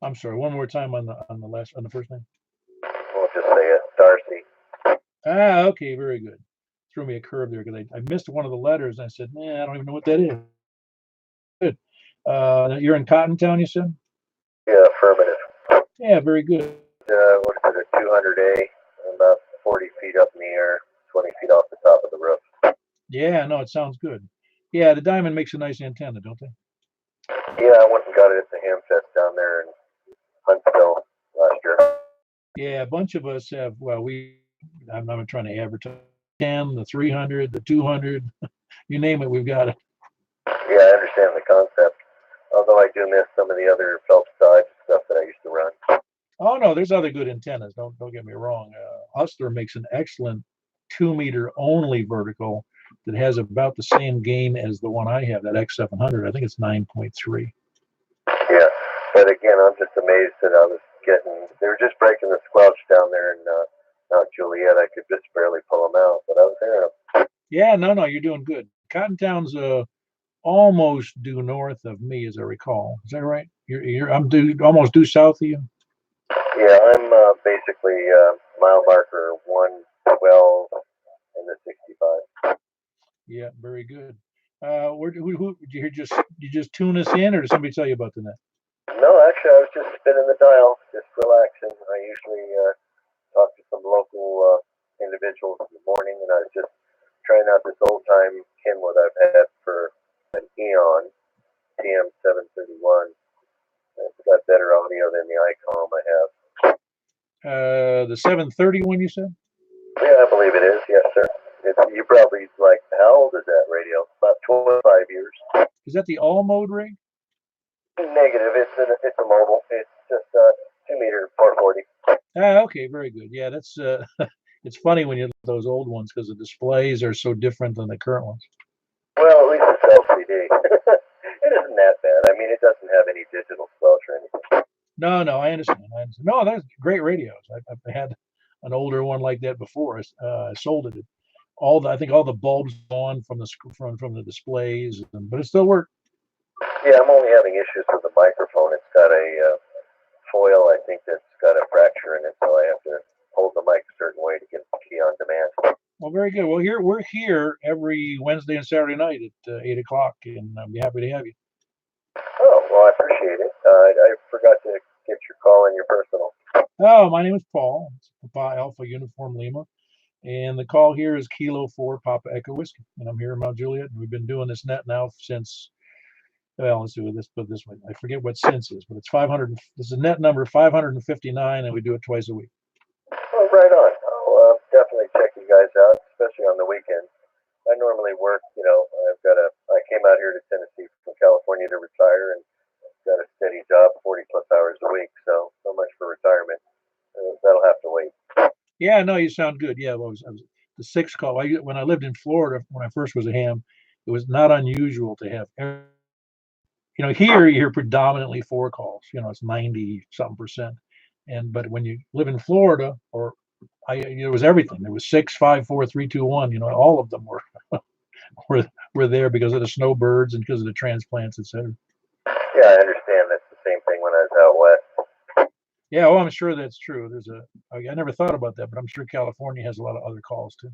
S1: I'm sorry, one more time on the first name.
S4: We'll just say it, Darcy.
S1: Ah, okay, very good. Threw me a curve there because I missed one of the letters and I said, I don't even know what that is. Good. You're in Cottontown, you said?
S4: Yeah, affirmative.
S1: Yeah, very good.
S4: What is it, a 200A, about 40 feet up in the air, 20 feet off the top of the roof.
S1: Yeah, no, it sounds good. Yeah, the Diamond makes a nice antenna, don't they?
S4: Yeah, I went and got it at the Hamfest down there in Huntsville last year.
S1: Yeah, a bunch of us have, I'm not trying to advertise, 10, the 300, the 200, you name it, we've got it.
S4: Yeah, I understand the concept. Although I do miss some of the other Phelps side stuff that I used to run.
S1: Oh no, there's other good antennas. Don't get me wrong. Hustler makes an excellent 2 meter only vertical that has about the same gain as the one I have, that X700. I think it's 9.3.
S4: Yeah, but again, I'm just amazed that they were just breaking the squelch down there in Mount Juliet. I could just barely pull them out, but I was hearing them.
S1: Yeah, no, you're doing good. Cottontown's almost due north of me, as I recall. Is that right? I'm almost due south of you.
S4: Yeah, I'm basically mile marker 112 in the 65.
S1: Yeah, very good. Did you just tune us in, or did somebody tell you about the net?
S4: No, actually, I was just spinning the dial, just relaxing. I usually talk to some local individuals in the morning, and I was just trying out this old-time Kenwood I've had for an eon, TM731. It's got better audio than the ICOM I have.
S1: The 731, you said?
S4: Yeah, I believe it is. Yes, sir. You probably how old is that radio? About 25 years.
S1: Is that the all mode rig?
S4: Negative. It's a mobile. It's just 2 meter 440.
S1: Ah, okay, very good. Yeah, that's it's funny when you look at those old ones because the displays are so different than the current ones.
S4: Well, at least it's LCD. It isn't that bad. I mean, it doesn't have any digital squelch or anything.
S1: No, I understand. No, that's great radios. I've had an older one like that before. I sold it. I think all the bulbs on from the displays, but it still worked.
S4: Yeah, I'm only having issues with the microphone. It's got a foil, I think, that's got a fracture in it, so I have to hold the mic a certain way to get the key on demand.
S1: Well, very good. Well, we're here every Wednesday and Saturday night at 8 o'clock, and I'll be happy to have you.
S4: Oh, well, I appreciate it. I forgot to get your call in your personal.
S1: Oh, my name is Paul. It's Papa Alpha Uniform Lima. And the call here is Kilo 4 Papa Echo Whiskey. And I'm here in Mount Juliet. And we've been doing this net now since, let's do this, put it this way. I forget what since is, but it's 500. This is net number 559, and we do it twice a week.
S6: right on. I'll definitely check you guys out, especially on the weekends. I normally work, I came out here to Tennessee from California to retire and got a steady job, 40 plus hours a week. So much for retirement. That'll have to wait.
S1: Yeah, no, you sound good. Yeah, I was the sixth call. When I lived in Florida, when I first was a ham, it was not unusual to have, here you hear predominantly four calls. It's 90 something percent. But when you live in Florida, it was everything. There was 6, 5, 4, 3, 2, 1. All of them were there because of the snowbirds and because of the transplants, etc.
S6: Yeah, I understand. That's the same thing when I was out west.
S1: Yeah, well, I'm sure that's true. I never thought about that, but I'm sure California has a lot of other calls too.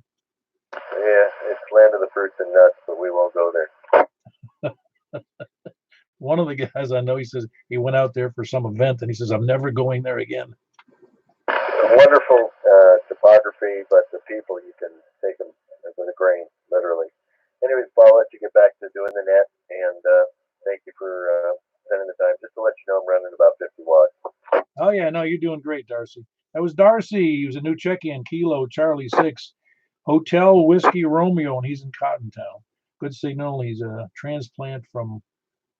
S6: Yeah, it's land of the fruits and nuts, but we won't go there.
S1: One of the guys I know, he says he went out there for some event, and he says, "I'm never going there again."
S6: Wonderful topography, but the people, you can take them with a grain, literally. Anyways, Paul, I'll let you get back to doing the net, and thank you for spending the time. Just to let you know, I'm running about 50 watts.
S1: Oh yeah, no, you're doing great, Darcy. That was Darcy. He was a new check-in, Kilo Charlie 6, Hotel Whiskey Romeo, and he's in Cottontown. Good signal. He's a transplant from,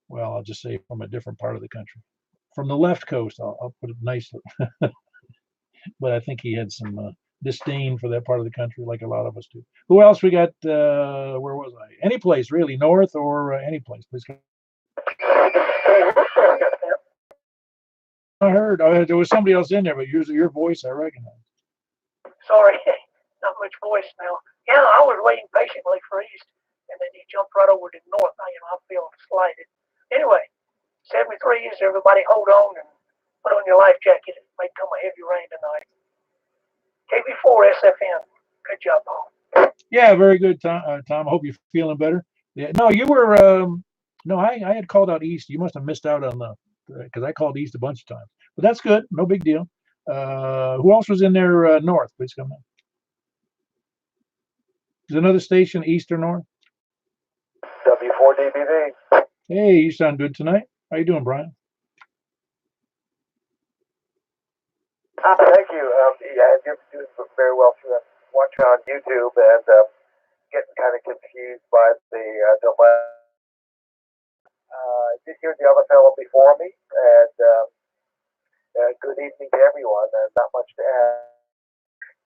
S1: well, I'll just say from a different part of the country, from the left coast. I'll put it nicely. But I think he had some disdain for that part of the country, like a lot of us do. Who else we got? Where was I? Any place really, north or any place. Please come. I heard there was somebody else in there, but your voice I recognize.
S3: Sorry, not much voice now. Yeah, I was waiting patiently for East, and then he jumped right over to North. I feel slighted. Anyway, 73 years, everybody hold on and put on your life jacket. It may come a heavy rain tonight. KB4 SFN. Good job, Paul.
S1: Yeah, very good, Tom. Tom, I hope you're feeling better. Yeah, no, you were. No, I had called out East. You must have missed out on because I called East a bunch of times. But that's good. No big deal. Who else was in there? North, please come in. Is another station East or North?
S6: W4DBV.
S1: Hey, you sound good tonight. How you doing, Brian?
S6: Thank you. Yeah, you're doing very well through that. Watching on YouTube and getting kind of confused by the delay. I did hear the other fellow before me, and good evening to everyone. Not much to add.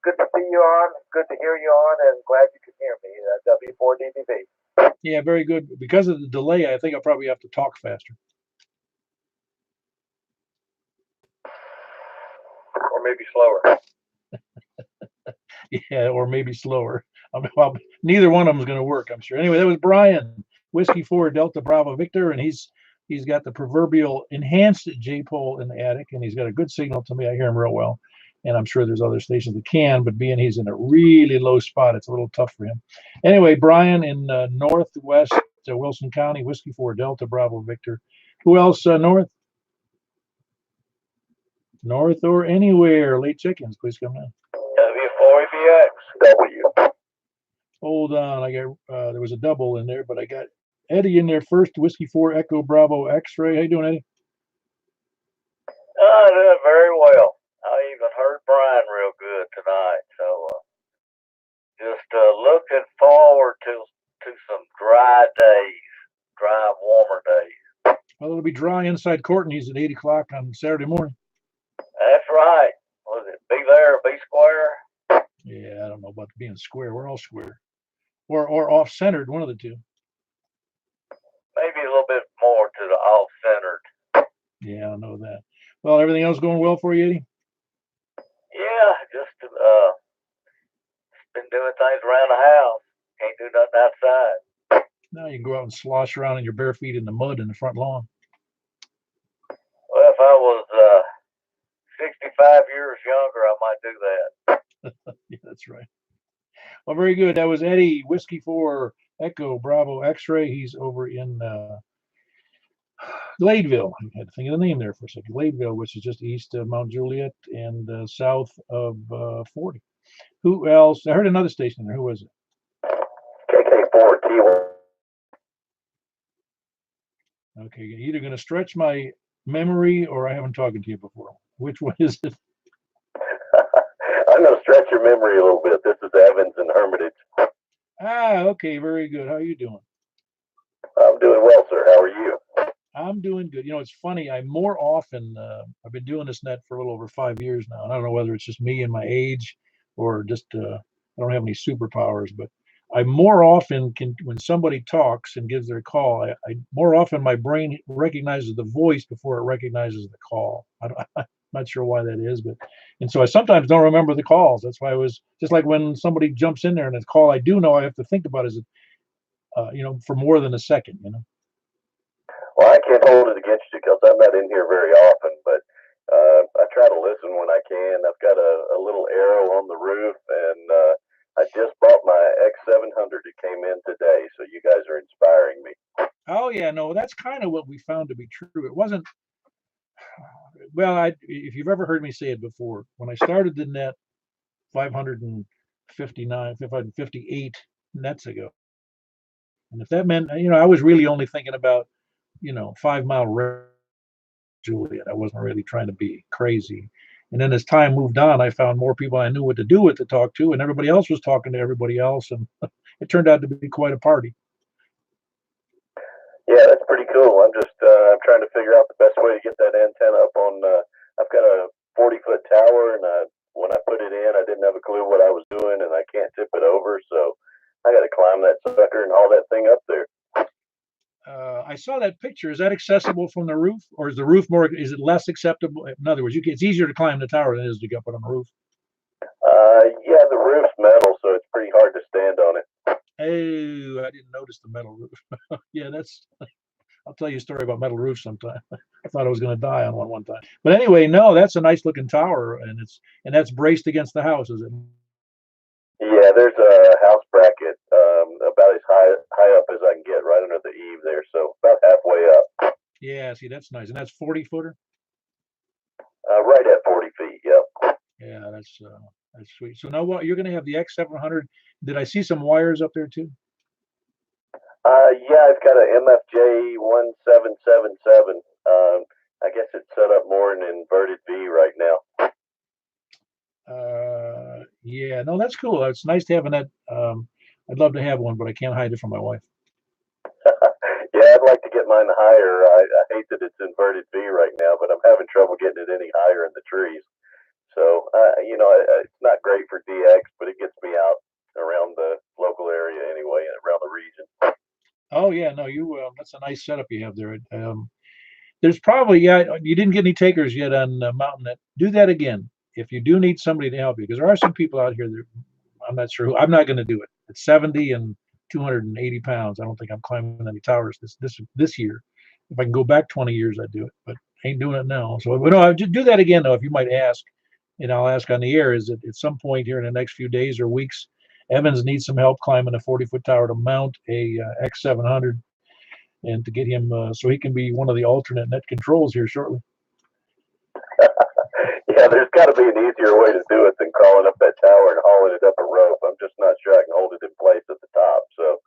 S6: Good to see you on. Good to hear you on, and glad you can hear me. W4DBV.
S1: Yeah, very good. Because of the delay, I think I'll probably have to talk faster.
S6: Or maybe slower.
S1: Yeah, or maybe slower. Neither one of them is going to work, I'm sure. Anyway, that was Brian, Whiskey 4 Delta Bravo Victor, and he's got the proverbial enhanced J-pole in the attic, and he's got a good signal to me. I hear him real well, and I'm sure there's other stations that can, but being he's in a really low spot, it's a little tough for him. Anyway, Brian in northwest Wilson County, Whiskey 4 Delta Bravo Victor. Who else north? North or anywhere? Late check-ins, please come in.
S6: W4EBX. W.
S1: Hold on, I got there was a double in there, but I got Eddie in there first. Whiskey 4 Echo Bravo X-ray. How you doing, Eddie?
S6: Doing very well. I even heard Brian real good tonight, so just looking forward to some dry days, dry, warmer days.
S1: Well, it'll be dry inside Courtney's at 8 o'clock on Saturday morning.
S6: That's right. Was it be there or be square?
S1: Yeah, I don't know about being square. We're all square, or off-centered, one of the two.
S6: Maybe a little bit more to the off-centered.
S1: Yeah, I know that. Well, everything else going well for you, Eddie?
S6: Yeah, just been doing things around the house. Can't do nothing outside.
S1: Now you can go out and slosh around in your bare feet in the mud in the front lawn.
S6: Well, if I was 65 years younger, I might do that.
S1: Yeah, that's right. Well, very good. That was Eddie, Whiskey 4 Echo Bravo X-ray. He's over in Gladeville. I had to think of the name there for a second. Gladeville, which is just east of Mount Juliet and south of 40. Who else? I heard another station there. Who was it?
S6: KK4T1.
S1: Okay, you're either going to stretch my memory or I haven't talked to you before. Which one is it?
S6: I
S4: I'm going to stretch your memory a little bit. This is Evans and Hermitage.
S1: Ah, okay, very good. How are you doing?
S4: I'm doing well, sir. How are you?
S1: I'm doing good. You know, it's funny. I more often, I've been doing this net for a little over 5 years now. And I don't know whether it's just me and my age or just I don't have any superpowers, but I more often can, when somebody talks and gives their call, I more often my brain recognizes the voice before it recognizes the call. I'm not sure why that is, but and so I sometimes don't remember the calls. That's why I was just like when somebody jumps in there and it's a call I do know I have to think about is it, for more than a second,
S4: Well, I can't hold it against you because I'm not in here very often, but I try to listen when I can. I've got a little arrow on the roof, and I just bought my X700. It came in today, so you guys are inspiring me.
S1: Oh yeah, no, that's kind of what we found to be true. It wasn't well. If you've ever heard me say it before, when I started the net 559, 558 nets ago, and if that meant, I was really only thinking about, 5 mile range, Juliet. I wasn't really trying to be crazy. And then as time moved on, I found more people I knew what to do with to talk to, and everybody else was talking to everybody else, and it turned out to be quite a party.
S4: Yeah, that's pretty cool. I'm just I'm trying to figure out the best way to get that antenna up on. I've got a 40-foot tower, and when I put it in, I didn't have a clue what I was doing, and I can't tip it over, so I got to climb that sucker and haul that thing up there.
S1: I saw that picture. Is that accessible from the roof, or is the roof more? Is it less acceptable? In other words, it's easier to climb the tower than it is to get up on the roof.
S4: Yeah, the roof's metal, so it's pretty hard to stand on it.
S1: Oh, I didn't notice the metal roof. Yeah, that's. I'll tell you a story about metal roofs sometime. I thought I was going to die on one time. But anyway, no, that's a nice looking tower, and that's braced against the house, is it?
S4: Yeah, there's a house bracket about as high up as I can get, right under the eave there, so about halfway up.
S1: Yeah, see, that's nice, and that's 40-footer.
S4: Right at 40 feet. Yep.
S1: Yeah, that's sweet. So now what? You're going to have the X700. Did I see some wires up there too?
S4: Yeah, I've got a MFJ 1777. I guess it's set up more in inverted V right now.
S1: Yeah, no, that's cool. It's nice to have a net. I'd love to have one, but I can't hide it from my wife.
S4: Yeah, I'd like to get mine higher. I hate that it's inverted V right now, but I'm having trouble getting it any higher in the trees. So, it's not great for DX, but it gets me out around the local area anyway, around the region.
S1: Oh yeah, no, that's a nice setup you have there. There's probably, yeah, you didn't get any takers yet on Mountain Net. Do that again if you do need somebody to help you, because there are some people out here that I'm not sure who. I'm not going to do it. It's 70 and 280 pounds. I don't think I'm climbing any towers this year. If I can go back 20 years, I'd do it, but I ain't doing it now. So, but no, I just do that again though. If you might ask, and I'll ask on the air, is that at some point here in the next few days or weeks, Evans needs some help climbing a 40-foot tower to mount a X700, and to get him so he can be one of the alternate net controls here shortly.
S4: Yeah, there's got to be an easier way to do it than crawling up that tower and hauling it up a rope. I'm just not sure I can hold it in place at the top. So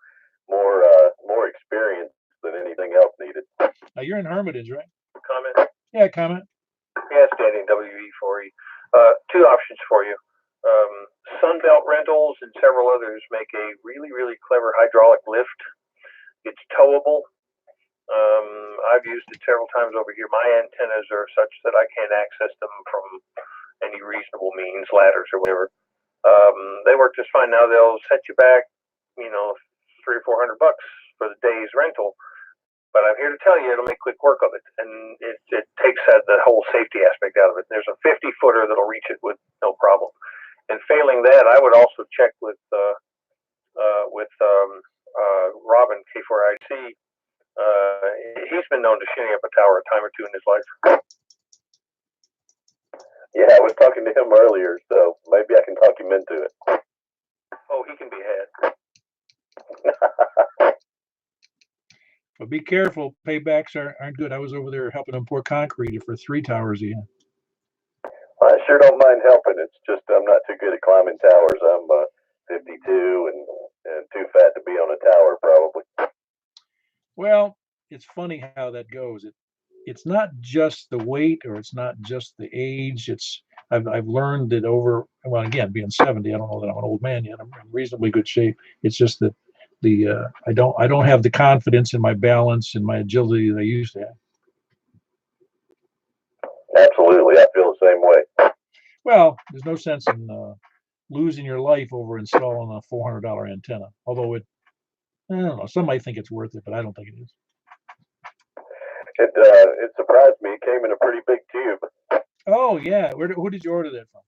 S4: more experience than anything else needed.
S1: Now you're in Hermitage, right?
S6: Comment?
S1: Yeah, comment.
S6: Yeah, standing WE40. Two options for you. Sunbelt Rentals and several others make a really, really clever hydraulic lift. It's towable. I've used it several times over here. My antennas are such that I can't access them from any reasonable means, ladders or whatever. They work just fine. Now they'll set you back, $300 or $400 for the day's rental. But I'm here to tell you, it'll make quick work of it, and it takes the whole safety aspect out of it. There's a 50-footer that'll reach it with no problem. And failing that, I would also check with Robin K4IC. He's been known to shinny up a tower a time or two in his life.
S4: Yeah, I was talking to him earlier, so maybe I can talk him into it.
S6: Oh, he can be had.
S1: But be careful. Paybacks aren't good. I was over there helping him pour concrete for 3 towers he had.
S4: I sure don't mind helping. It's just I'm not too good at climbing towers. I'm 52 and too fat to be on a tower, probably.
S1: Well, it's funny how that goes. It's not just the weight, or it's not just the age. It's I've learned that over, well, again, being 70, I don't know that I'm an old man yet. I'm in reasonably good shape. It's just that I don't have the confidence in my balance and my agility that I used to have.
S4: Absolutely, I feel the same way.
S1: Well, there's no sense in losing your life over installing a $400 antenna. Although I don't know, some might think it's worth it, but I don't think it is.
S4: It surprised me. It came in a pretty big tube.
S1: Oh yeah, who did you order that from?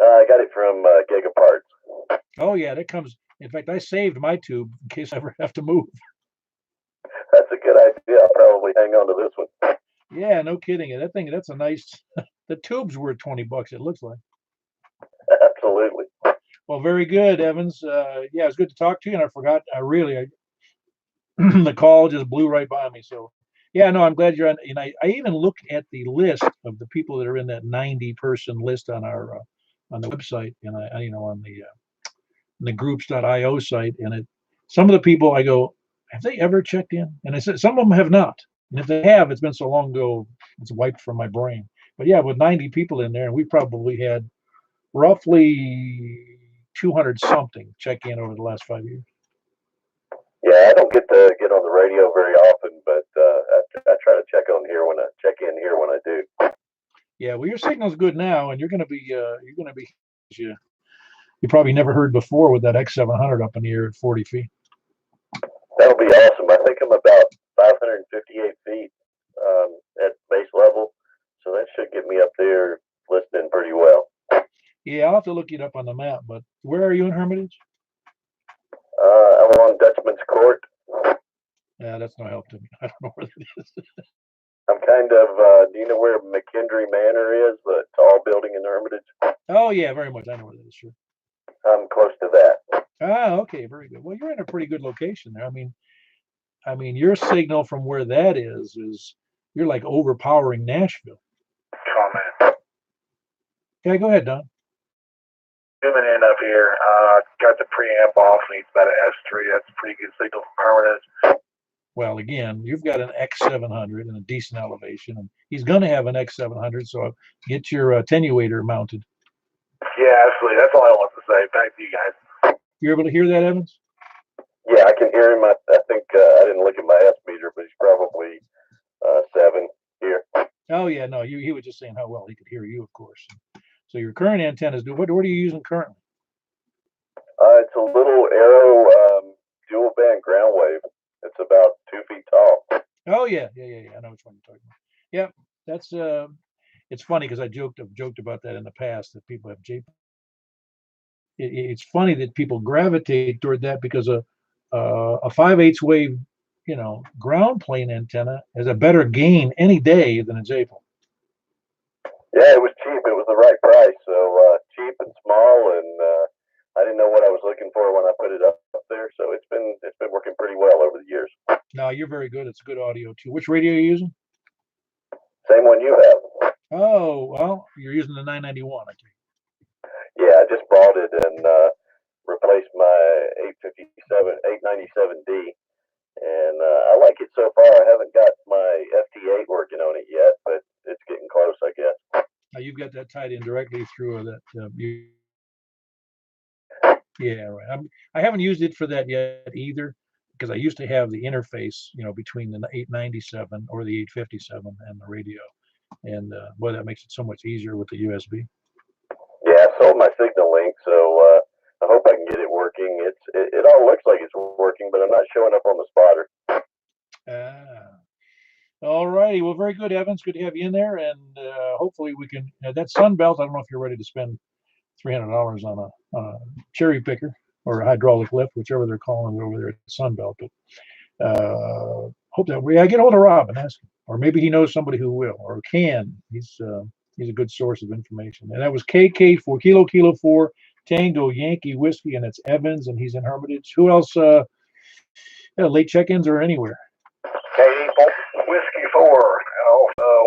S4: I got it from Gigaparts.
S1: Oh yeah, that comes. In fact, I saved my tube in case I ever have to move.
S4: That's a good idea. I'll probably hang on to this one.
S1: Yeah, no kidding. That's a nice. The tube's worth $20. It looks like.
S4: Absolutely.
S1: Well, very good, Evans. Yeah, it's good to talk to you. And I forgot. The call just blew right by me. So, yeah, no, I'm glad you're on. And I even looked at the list of the people that are in that 90-person list on our on the website, and on the groups.io site, and some of the people I go, have they ever checked in? And I said some of them have not. And if they have, it's been so long ago, it's wiped from my brain. But yeah, with 90 people in there, and we probably had roughly 200 something check in over the last 5 years.
S4: Yeah, I don't get to get on the radio very often, but I try to check in here when I do.
S1: Yeah, well, your signal's good now, and you're going to be you probably never heard before with that X700 up in the air at 40 feet.
S4: That'll be awesome. I think I'm about 558 feet at base level, so that should get me up there listening pretty well.
S1: Yeah, I'll have to look it up on the map. But where are you in Hermitage?
S4: I'm on Dutchman's Court.
S1: Yeah, that's no help to me. I don't know where that is.
S4: I'm kind of. Do you know where McKendree Manor is? The tall building in Hermitage.
S1: Oh yeah, very much. I know where that is. Sure.
S4: I'm close to that.
S1: Ah, okay, very good. Well, you're in a pretty good location there. I mean, your signal from where that is you're like overpowering Nashville.
S2: Comment.
S1: Yeah, go ahead, Don.
S2: Zooming in up here, got the preamp off, and he's about an S3. That's a pretty good signal from Hermitage.
S1: Well, again, you've got an X700 and a decent elevation, and he's going to have an X700, so get your attenuator mounted.
S2: Yeah, absolutely. That's all I want to say. Back to you guys.
S1: You're able to hear that, Evans?
S4: Yeah, I can hear him. I think I didn't look at my S meter, but he's probably 7 here.
S1: Oh yeah, no, he was just saying how well he could hear you, of course. So your current antennas what are you using currently?
S4: It's a little Arrow dual band ground wave. It's about 2 feet tall.
S1: Oh yeah. I know which one you're talking about. Yeah, that's it's funny because I've joked about that in the past that people have J. It's funny that people gravitate toward that because a 5/8 wave, ground plane antenna has a better gain any day than a J-pole.
S4: Yeah, it was cheap. It was the right price. So cheap and small, and I didn't know what I was looking for when I put it up there. So it's been working pretty well over the years.
S1: No, you're very good. It's good audio too. Which radio are you using?
S4: Same one you have.
S1: Oh, well, you're using the 991, I think.
S4: Yeah, I just bought it and replaced my 897D, and I like it so far. I haven't got my FT8 working on it yet, but it's getting close, I guess.
S1: Now you've got that tied in directly through that. Yeah, right. I haven't used it for that yet either, because I used to have the interface, between the 897 or the 857 and the radio, and boy, that makes it so much easier with the USB.
S4: Yeah, I sold my signal link, so I hope I can get it working. It all looks like it's working, but I'm not showing up on the spotter.
S1: All righty. Well, very good, Evans. Good to have you in there, and hopefully we can. That Sunbelt. I don't know if you're ready to spend $300 on a cherry picker or a hydraulic lift, whichever they're calling it over there at Sunbelt. But hope that I get hold of Rob and ask him, or maybe he knows somebody who will or can. He's a good source of information. And that was KK for Kilo 4 Tango Yankee Whiskey, and it's Evans, and he's in Hermitage. Who else? Late check-ins or anywhere?
S2: Katie, Whiskey 4,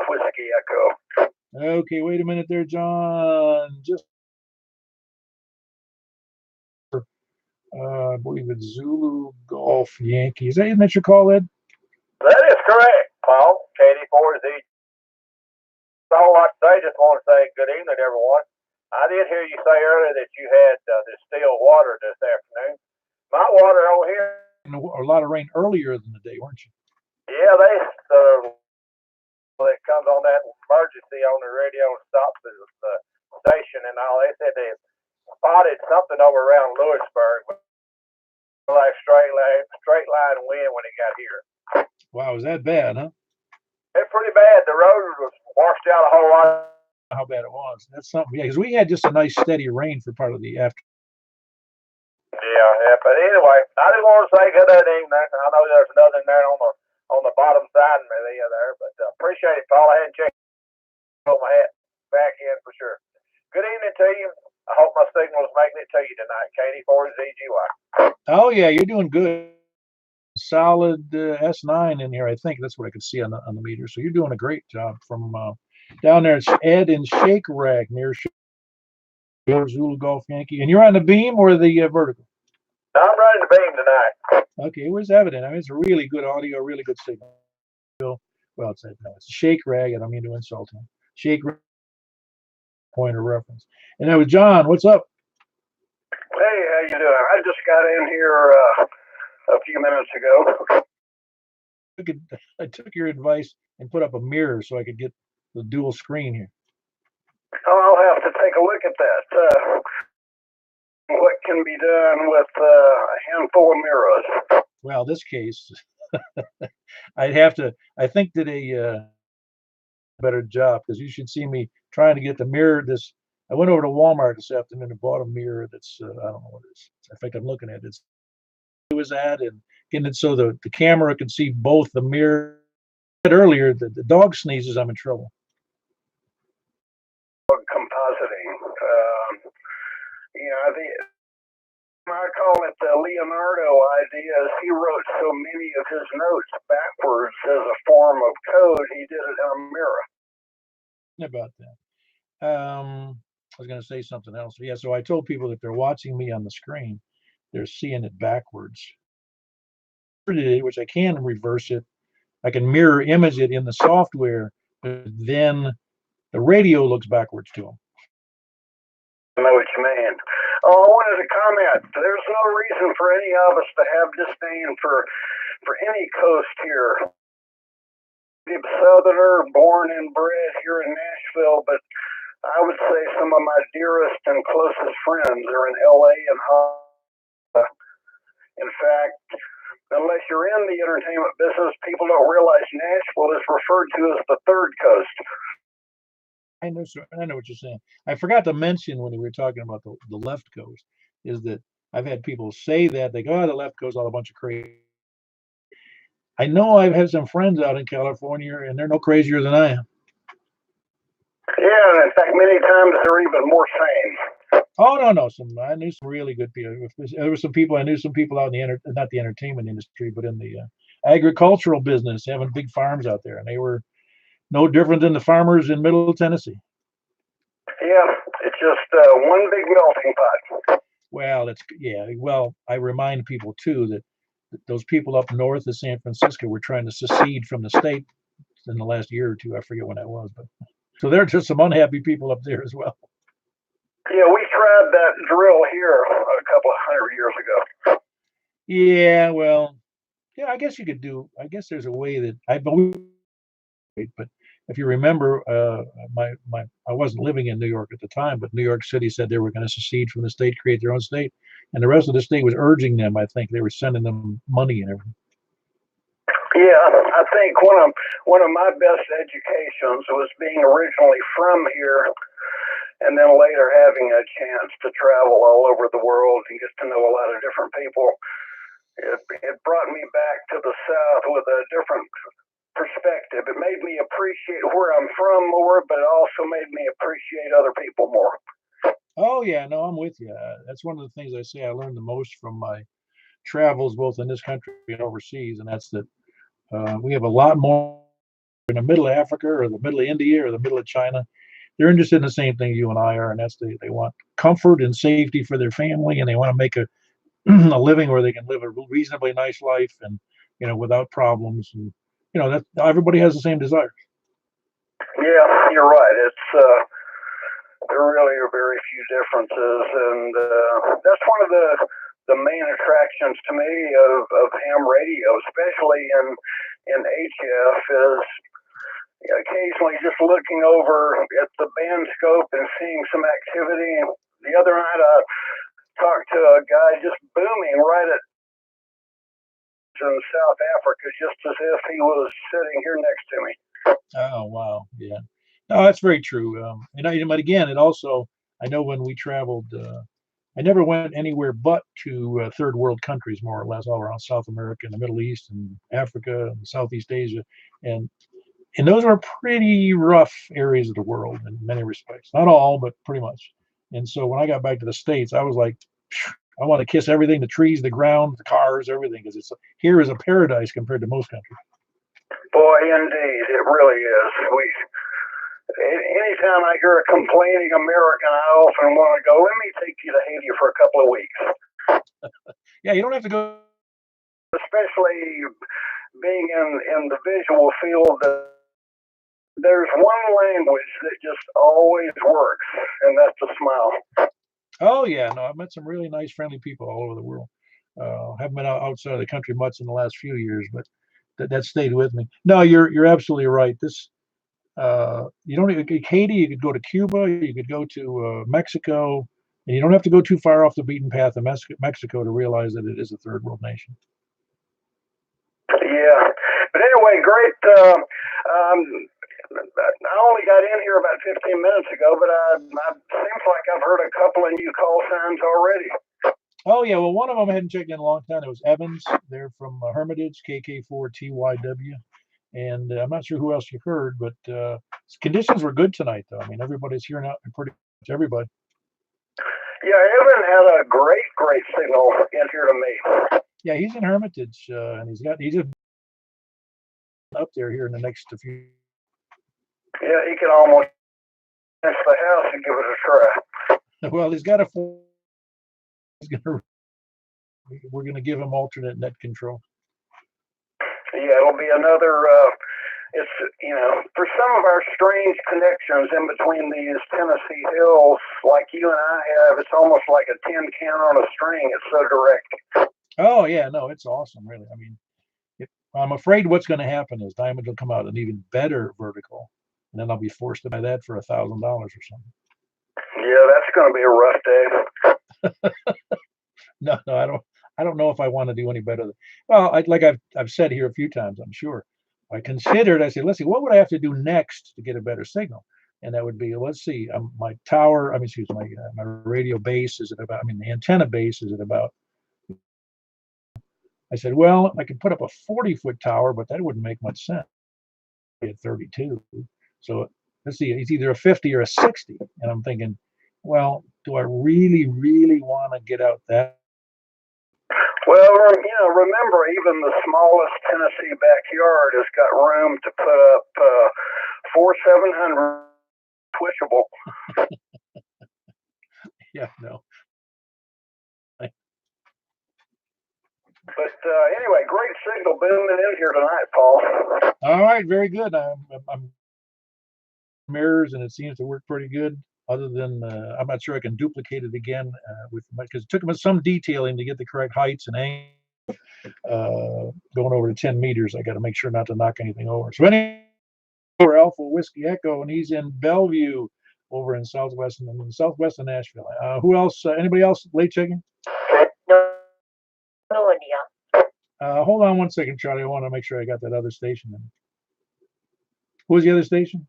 S2: Whiskey Echo.
S1: Okay, wait a minute there, John. Just I believe it's Zulu Golf Yankee. Isn't that your call, Ed?
S2: That is correct, Paul. Katie 4 is
S6: a whole lot to say. Just want to say good evening, everyone. I did hear you say earlier that you had this still water this afternoon. My water over here.
S1: A lot of rain earlier in the day, weren't you?
S6: Yeah, they that comes on that emergency on the radio and stops the station and all. They said they spotted something over around Lewisburg, like straight line wind when it got here.
S1: Wow, was that bad, huh?
S6: It's pretty bad. The road was washed out a whole lot.
S1: How bad it was. That's something. Yeah, because we had just a nice steady rain for part of the after.
S6: Yeah. But anyway, I just want to say good evening. I know there's nothing there on the bottom side of me there, but appreciate it, Paul. I hadn't checked my hat back in for sure. Good evening to you. I hope my signal is making it to you tonight. KD4ZGY.
S1: Oh yeah, you're doing good. Solid S9 in here. I think that's what I could see on the meter. So you're doing a great job from down there. It's Ed in Shake Rag near Zulu Golf Yankee. And you're on the beam or the vertical?
S6: I'm running the beam tonight.
S1: Okay, where's evident? I mean, it's a really good audio, really good signal. Well, it's Shake Rag. I don't mean to insult him. Shake Rag, point of reference. And that was John. What's up?
S3: Hey, how you doing? I just got in here a few minutes ago.
S1: I took your advice and put up a mirror so I could get the dual screen here.
S3: Oh, I'll have to take a look at that. What can be done with a handful of mirrors?
S1: Well, this case, I'd have to. I think did a better job because you should see me trying to get the mirror. I went over to Walmart this afternoon and bought a mirror that's I don't know what it is. In fact, I'm looking at it. It was at and getting it so the camera can see both the mirror. Earlier, the dog sneezes, I'm in trouble.
S3: Compositing. I call it the Leonardo idea. He wrote so many of his notes backwards as a form of code. He did it in a mirror.
S1: About that. I was going to say something else. Yeah, so I told people that they're watching me on the screen, they're seeing it backwards. Which I can reverse it. I can mirror image it in the software, but then the radio looks backwards to them.
S3: I know what you mean. Oh, I wanted to comment. There's no reason for any of us to have disdain for any coast here. I'm a Southerner, born and bred here in Nashville, but I would say some of my dearest and closest friends are in LA and Hollywood. In fact, unless you're in the entertainment business, people don't realize Nashville is referred to as the third coast.
S1: I know what you're saying. I forgot to mention when we were talking about the left coast is that I've had people say that they go, the left coast, all a bunch of crazy. I know I've had some friends out in California, and they're no crazier than I am.
S3: Yeah, and in fact, many times they're even more sane.
S1: Oh no! I knew some really good people. There were some people I knew. Some people out in not the entertainment industry, but in the agricultural business, having big farms out there, and they were no different than the farmers in Middle Tennessee.
S3: Yeah, it's just one big melting pot.
S1: Well, Well, I remind people too that those people up north of San Francisco were trying to secede from the state in the last year or two. I forget when that was, but so there are just some unhappy people up there as well.
S3: Yeah, we tried that drill here a couple of 100 years ago.
S1: Yeah, well, yeah, I guess you could do. I guess there's a way that I believe, but if you remember, I wasn't living in New York at the time, but New York City said they were going to secede from the state, create their own state, and the rest of the state was urging them. I think they were sending them money and everything.
S3: Yeah, I think one of my best educations was being originally from here, and then later having a chance to travel all over the world and get to know a lot of different people. It brought me back to the South with a different perspective. It made me appreciate where I'm from more, but it also made me appreciate other people more.
S1: Oh yeah, no, I'm with you. That's one of the things I say I learned the most from my travels, both in this country and overseas, and that's that we have a lot more in the middle of Africa or the middle of India or the middle of China. They're interested in the same thing you and I are, and that's they want comfort and safety for their family, and they want to make a living where they can live a reasonably nice life and without problems. And that everybody has the same desire.
S7: Yeah, you're right. There really are very few differences, and that's one of the main attractions to me of ham radio, especially in HF, is occasionally just looking over at the band scope and seeing some activity. The other night I talked to a guy just booming right at in South Africa, just as if he was sitting here next to me.
S1: Oh, wow. Yeah. No, that's very true. But again, it also, I know when we traveled, I never went anywhere but to third world countries, more or less, all around South America and the Middle East and Africa and Southeast Asia. And and those are pretty rough areas of the world in many respects. Not all, but pretty much. And so when I got back to the States, I was like, I want to kiss everything, the trees, the ground, the cars, everything, because it's here is a paradise compared to most countries.
S7: Boy, indeed, it really is. Anytime I hear a complaining American, I often want to go, let me take you to Haiti for a couple of weeks.
S1: Yeah, you don't have to go.
S7: Especially being in the visual field, there's one language that just always works, and that's a smile.
S1: Oh yeah, no, I've met some really nice, friendly people all over the world. Haven't been outside of the country much in the last few years, but that stayed with me. No, you're absolutely right. This you don't even Haiti. You could go to Cuba. You could go to Mexico, and you don't have to go too far off the beaten path of Mexico to realize that it is a third world nation.
S7: Yeah, but anyway, great. I only got in here about 15 minutes ago, but I seems like I've heard a couple of new call signs already.
S1: Oh yeah, well one of them I hadn't checked in a long time. It was Evans. They're from Hermitage, KK4TYW, and I'm not sure who else you heard, but conditions were good tonight, though. I mean, everybody's hearing out, pretty much everybody.
S7: Yeah, Evan had a great signal in here to me.
S1: Yeah, he's in Hermitage, and he's up here in the next few.
S7: Yeah, he can almost finish the house and give it a try.
S1: Well, he's got a. We're going to give him alternate net control.
S7: Yeah, it'll be another. It's for some of our strange connections in between these Tennessee hills, like you and I have, it's almost like a tin can on a string. It's so direct.
S1: Oh yeah, no, it's awesome, really. I mean, I'm afraid what's going to happen is Diamond will come out an even better vertical, and then I'll be forced to buy that for $1,000 or something.
S7: Yeah, that's going to be a rough day.
S1: No, I don't know if I want to do any better. Well, I've said here a few times, I'm sure. I said, let's see, what would I have to do next to get a better signal? And that would be, let's see, my tower, my radio base is at about, the antenna base is at about, I said, well, I could put up a 40-foot tower, but that wouldn't make much sense at 32. So let's see, it's either a 50 or a 60. And I'm thinking, well, do I really, really want to get out that?
S7: Well, remember, even the smallest Tennessee backyard has got room to put up 4,700 switchable.
S1: Yeah, no.
S7: But anyway, great signal booming in here tonight, Paul.
S1: All right, very good. I'm mirrors, and it seems to work pretty good. Other than I'm not sure I can duplicate it again because it took them some detailing to get the correct heights and angles. Going over to 10 meters, I got to make sure not to knock anything over. So anyway, over Alpha Whiskey Echo, and he's in Bellevue, over in southwest of Nashville. Who else? Anybody else late checking?
S8: No idea.
S1: Hold on one second, Charlie. I want to make sure I got that other station in. Who was the other station?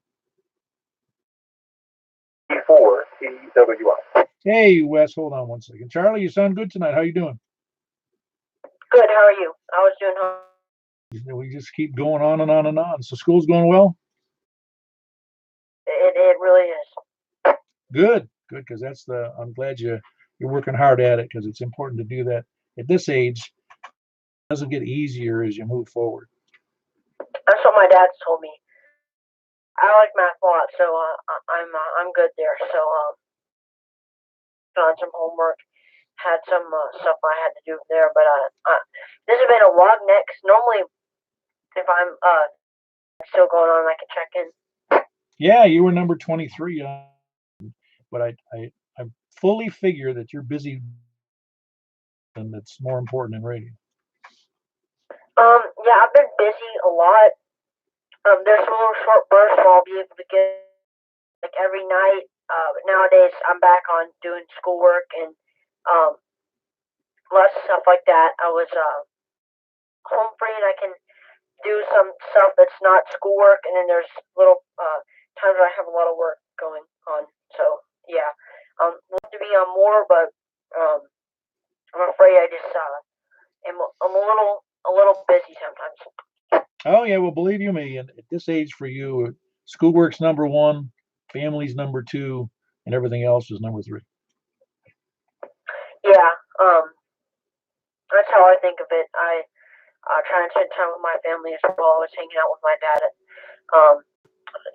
S7: 4 TWI.
S1: Hey, Wes. Hold on one second. Charlie, you sound good tonight. How you doing?
S8: Good. How are you? I was doing home.
S1: We just keep going on and on and on. So school's going well?
S8: It really is.
S1: Good, because I'm glad you're working hard at it, because it's important to do that at this age. It doesn't get easier as you move forward.
S8: That's what my dad told me. I like math a lot, so I'm good there. So done some homework, had some stuff I had to do there, but this has been a log next. Normally, if I'm still going on, I can check in.
S1: Yeah, you were number 23. But I fully figure that you're busy, and that's more important than radio.
S8: Yeah, I've been busy a lot. There's a little short burst where I'll be able to get like every night. But nowadays I'm back on doing schoolwork and um, lots of stuff like that. I was home free and I can do some stuff that's not schoolwork, and then there's little times where I have a lot of work going on. So yeah, want to be on more, but um, I'm afraid I just I'm a little busy sometimes.
S1: Oh yeah, well believe you me, and at this age for you, schoolwork's number one, family's number two, and everything else is number three.
S8: Yeah, that's how I think of it. I try and spend time with my family as well. I was hanging out with my dad um,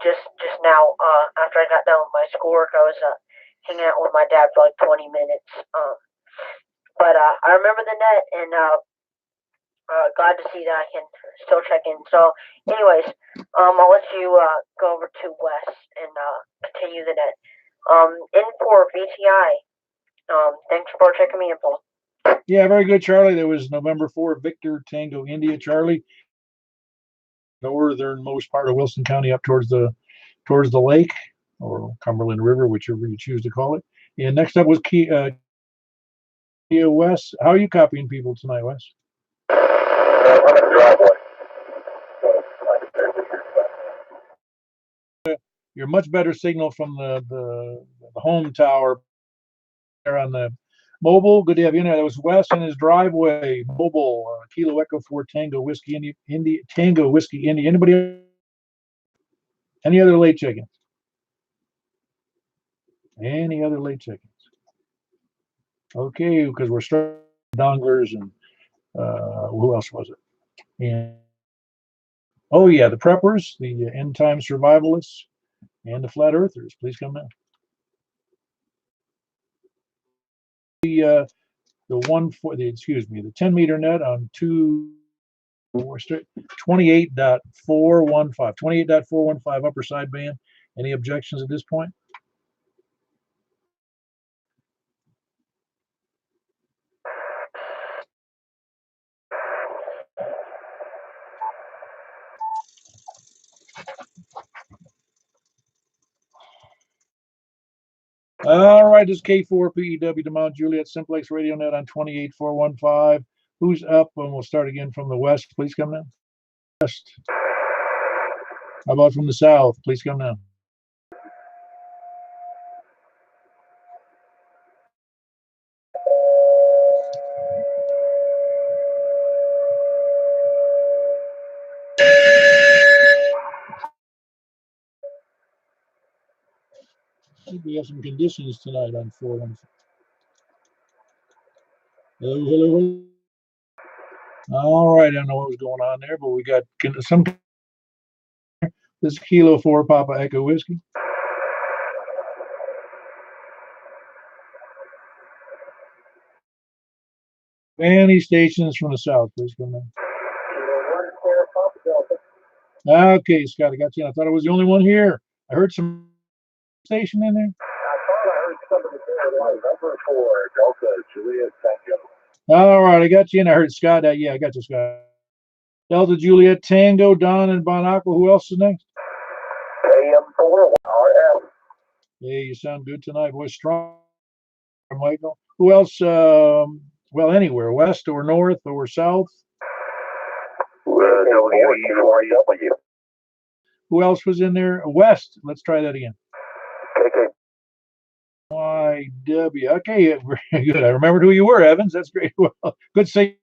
S8: just now after I got done with my schoolwork. I was hanging out with my dad for like 20 minutes. But I remember the net and glad to see that I can still check in. So, anyways, I'll let you go over to Wes and continue the net. In for VTI. Thanks for checking me in, Paul.
S1: Yeah, very good, Charlie. There was November 4, Victor Tango India, Charlie, northernmost part of Wilson County, up towards the lake or Cumberland River, whichever you choose to call it. And next up was Kia Wes. How are you copying people tonight, Wes?
S2: I'm in the driveway.
S1: You're much better signal from the home tower there on the mobile. Good to have you in there. That was Wes in his driveway. Mobile, Kilo Echo 4 Tango Whiskey India Tango Whiskey India. Anybody? Any other late chickens? Any other late chickens? Okay, because we're starting donglers and who else was it? And oh yeah, the preppers, the end time survivalists, and the flat earthers. Please come in. The 10-meter net on 28.415 upper sideband. Any objections at this point? All right, this is K4 PEW to Mount Juliet Simplex Radio Net on 28.415. Who's up? And we'll start again from the west. Please come in. West. How about from the south? Please come down. I think we have some conditions tonight on 415. Hello, hello, hello. All right, I don't know what was going on there, but we got some. This is Kilo 4 Papa Echo Whiskey. Any stations from the south, please come in. Okay, Scott, I got you. I thought I was the only one here. I heard some station in there.
S2: I thought I heard somebody say like number 4, Delta Juliet Tango.
S1: All right, I got you, and I heard Scott. Yeah, I got you, Scott. Delta Juliet Tango, Don and Bon Aqua. Who else is next?
S2: AM4 RM.
S1: Hey, you sound good tonight, boy. Strong, Michael. Who else? Well, anywhere, west or north or south.
S2: WE4W.
S1: Who else was in there? West. Let's try that again.
S2: KK.
S1: YW. Okay, very good. I remembered who you were, Evans. That's great. Well, good to see.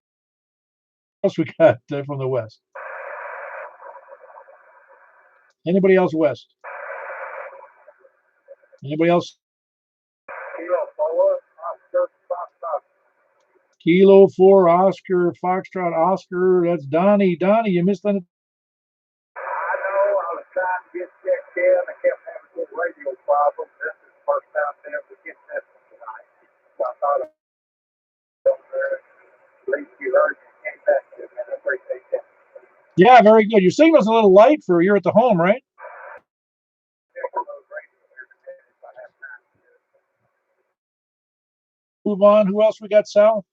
S1: What else we got from the west? Anybody else west? Anybody else? Kilo 4 Oscar Foxtrot Oscar. That's Donnie. Donnie, you missed on it.
S2: I know. I was trying to get checked in. I kept having some radio problems. This is the first time I've been able to get this one tonight. So I thought I'd go there. At least you heard me came back to me. I appreciate that.
S1: Yeah, very good. Your signal's a little light for you're at the home, right? Move on. Who else we got south?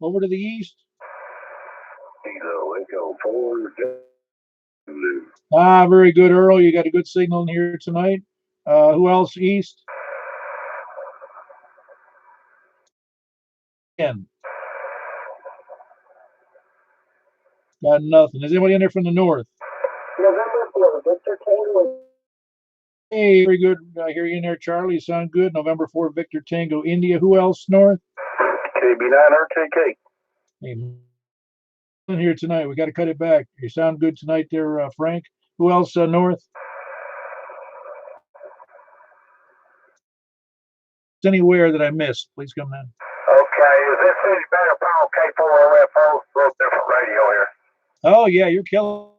S1: Over to the east.
S7: Kilo Echo 4 Zulu.
S1: Ah, very good, Earl. You got a good signal in here tonight. Who else east? Ken. Got nothing. Is anybody in there from the north?
S5: November 4, Victor Tango.
S1: Hey, very good. I hear you in there, Charlie. You sound good. November 4, Victor Tango, India. Who else north?
S7: KB9 RKK.
S1: Hey, in here tonight. We got to cut it back. You sound good tonight there, Frank. Who else north? Anywhere that I missed, please come in.
S7: Okay, is this city better Paul K4OFO? Both different radio here.
S1: Oh, yeah, you're killing.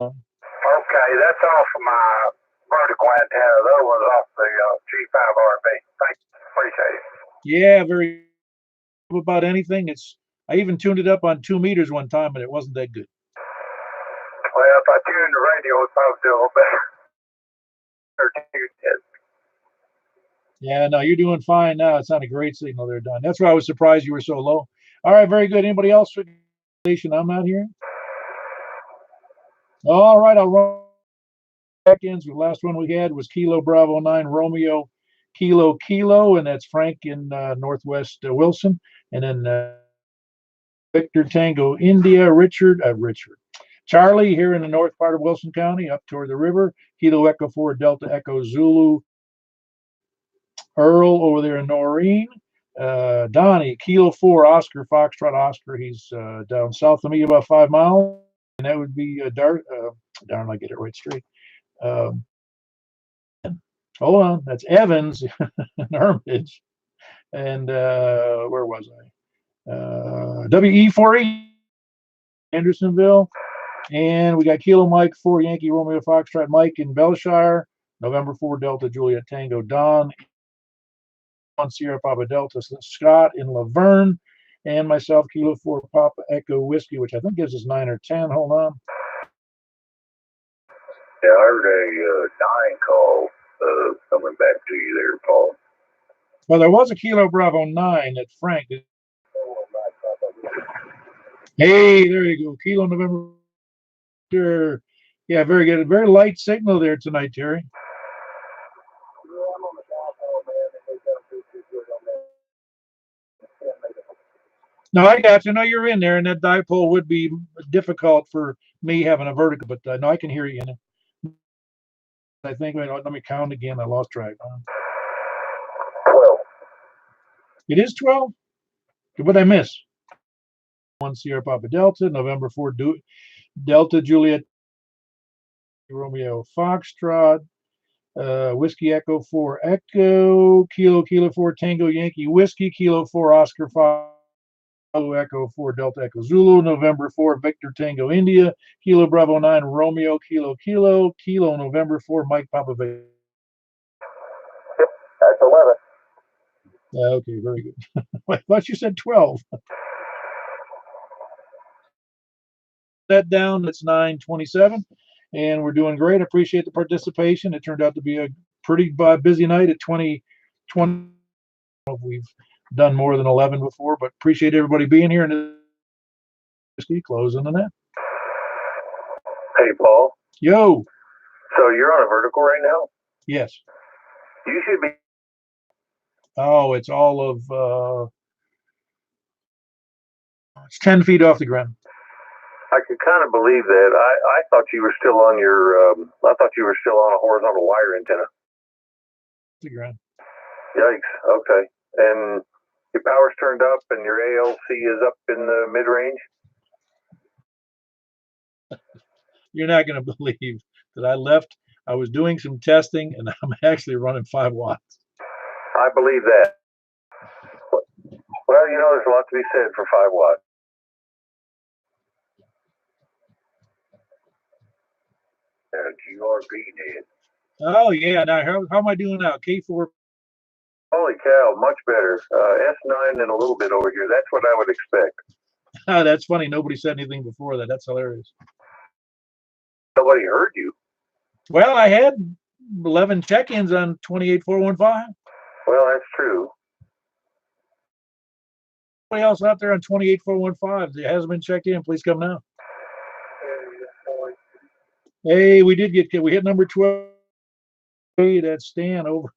S7: Okay, that's off of my vertical antenna. The other one's off the G5RB. Thanks. Appreciate it.
S1: Yeah, very about anything. I even tuned it up on 2 meters one time, and it wasn't that good.
S7: Well, if I tuned the radio, it's probably do a little better.
S1: Yeah, no, you're doing fine now. It's not a great signal there, Don. That's why I was surprised you were so low. All right, very good. Anybody else with station I'm not hearing? All right, I'll run check-ins. The last one we had was Kilo Bravo 9 Romeo Kilo, and that's Frank in Northwest Wilson. And then Victor Tango India, Richard. Charlie here in the north part of Wilson County, up toward the river. Kilo Echo 4 Delta Echo Zulu. Earl over there in Noreen. Donnie, Kilo 4 Oscar Foxtrot Oscar. He's down south of me about 5 miles. And that would be darn, I get it right straight. Hold on, that's Evans in Armitage. And where was I? WE4E Andersonville. And we got Kilo Mike 4 Yankee Romeo Foxtrot Mike in Belshire. November 4 Delta Juliet Tango Don. 1 Sierra Papa Delta Scott in Laverne. And myself, Kilo 4 Papa Echo Whiskey, which I think gives us 9 or 10. Hold on.
S7: Yeah, I heard a 9 call coming back to you there, Paul.
S1: Well, there was a Kilo Bravo 9 that Frank did. Hey, there you go. Kilo November. Sure. Yeah, very good. Very light signal there tonight, Terry. No, I got you. No, you're in there, and that dipole would be difficult for me having a vertical, but no, I can hear you in it. I think, let me count again. I lost track.
S7: 12.
S1: It is 12? What did I miss? 1 Sierra Papa Delta, November 4 Delta Juliet Romeo Foxtrot, Whiskey Echo 4 Echo, Kilo 4 Tango Yankee Whiskey, Kilo 4 Oscar Fox. Echo 4 Delta Echo Zulu, November 4 Victor Tango India, Kilo Bravo 9 Romeo Kilo November 4 Mike Papa Victor.
S7: That's 11.
S1: Okay, very good. I thought you said 12. That down, it's 9:27, and we're doing great. Appreciate the participation. It turned out to be a pretty busy night at 2020. We've done more than 11 before, but appreciate everybody being here. And closing the net.
S6: Hey, Paul.
S1: Yo.
S6: So you're on a vertical right now?
S1: Yes.
S6: You should be.
S1: Oh, it's all of it's 10 feet off the ground.
S6: I could kind of believe that. I thought you were still on your. I thought you were still on a horizontal wire antenna.
S1: The ground.
S6: Yikes. Okay. And your power's turned up, and your ALC is up in the mid range.
S1: You're not going to believe that I left. I was doing some testing, and I'm actually running 5 watts.
S6: I believe that. Well, you know, there's a lot to be said for 5 watts.
S7: GRP did.
S1: Oh, yeah. Now, how am I doing now? K4.
S6: Holy cow, much better. S9 and a little bit over here. That's what I would expect.
S1: That's funny. Nobody said anything before that. That's hilarious.
S6: Nobody heard you.
S1: Well, I had 11 check-ins on 28415.
S6: Well, that's true.
S1: Anybody else out there on 28415 that hasn't been checked in, please come now. Hey, we hit number 12. Hey, that's Stan over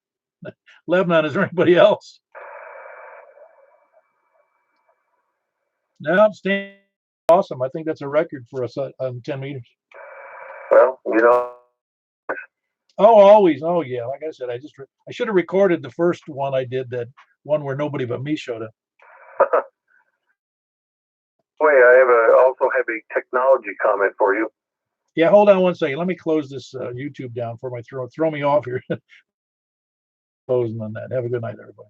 S1: Lebanon. Is there anybody else? No, Stan, awesome. I think that's a record for us on 10 meters.
S6: Well, you know.
S1: Oh, always. Oh, yeah. Like I said, I should have recorded the first one I did, that one where nobody but me showed up.
S6: Wait, I also have a technology comment for you.
S1: Yeah, hold on one second. Let me close this YouTube down for my throw me off here. Closing on that. Have a good night, everybody.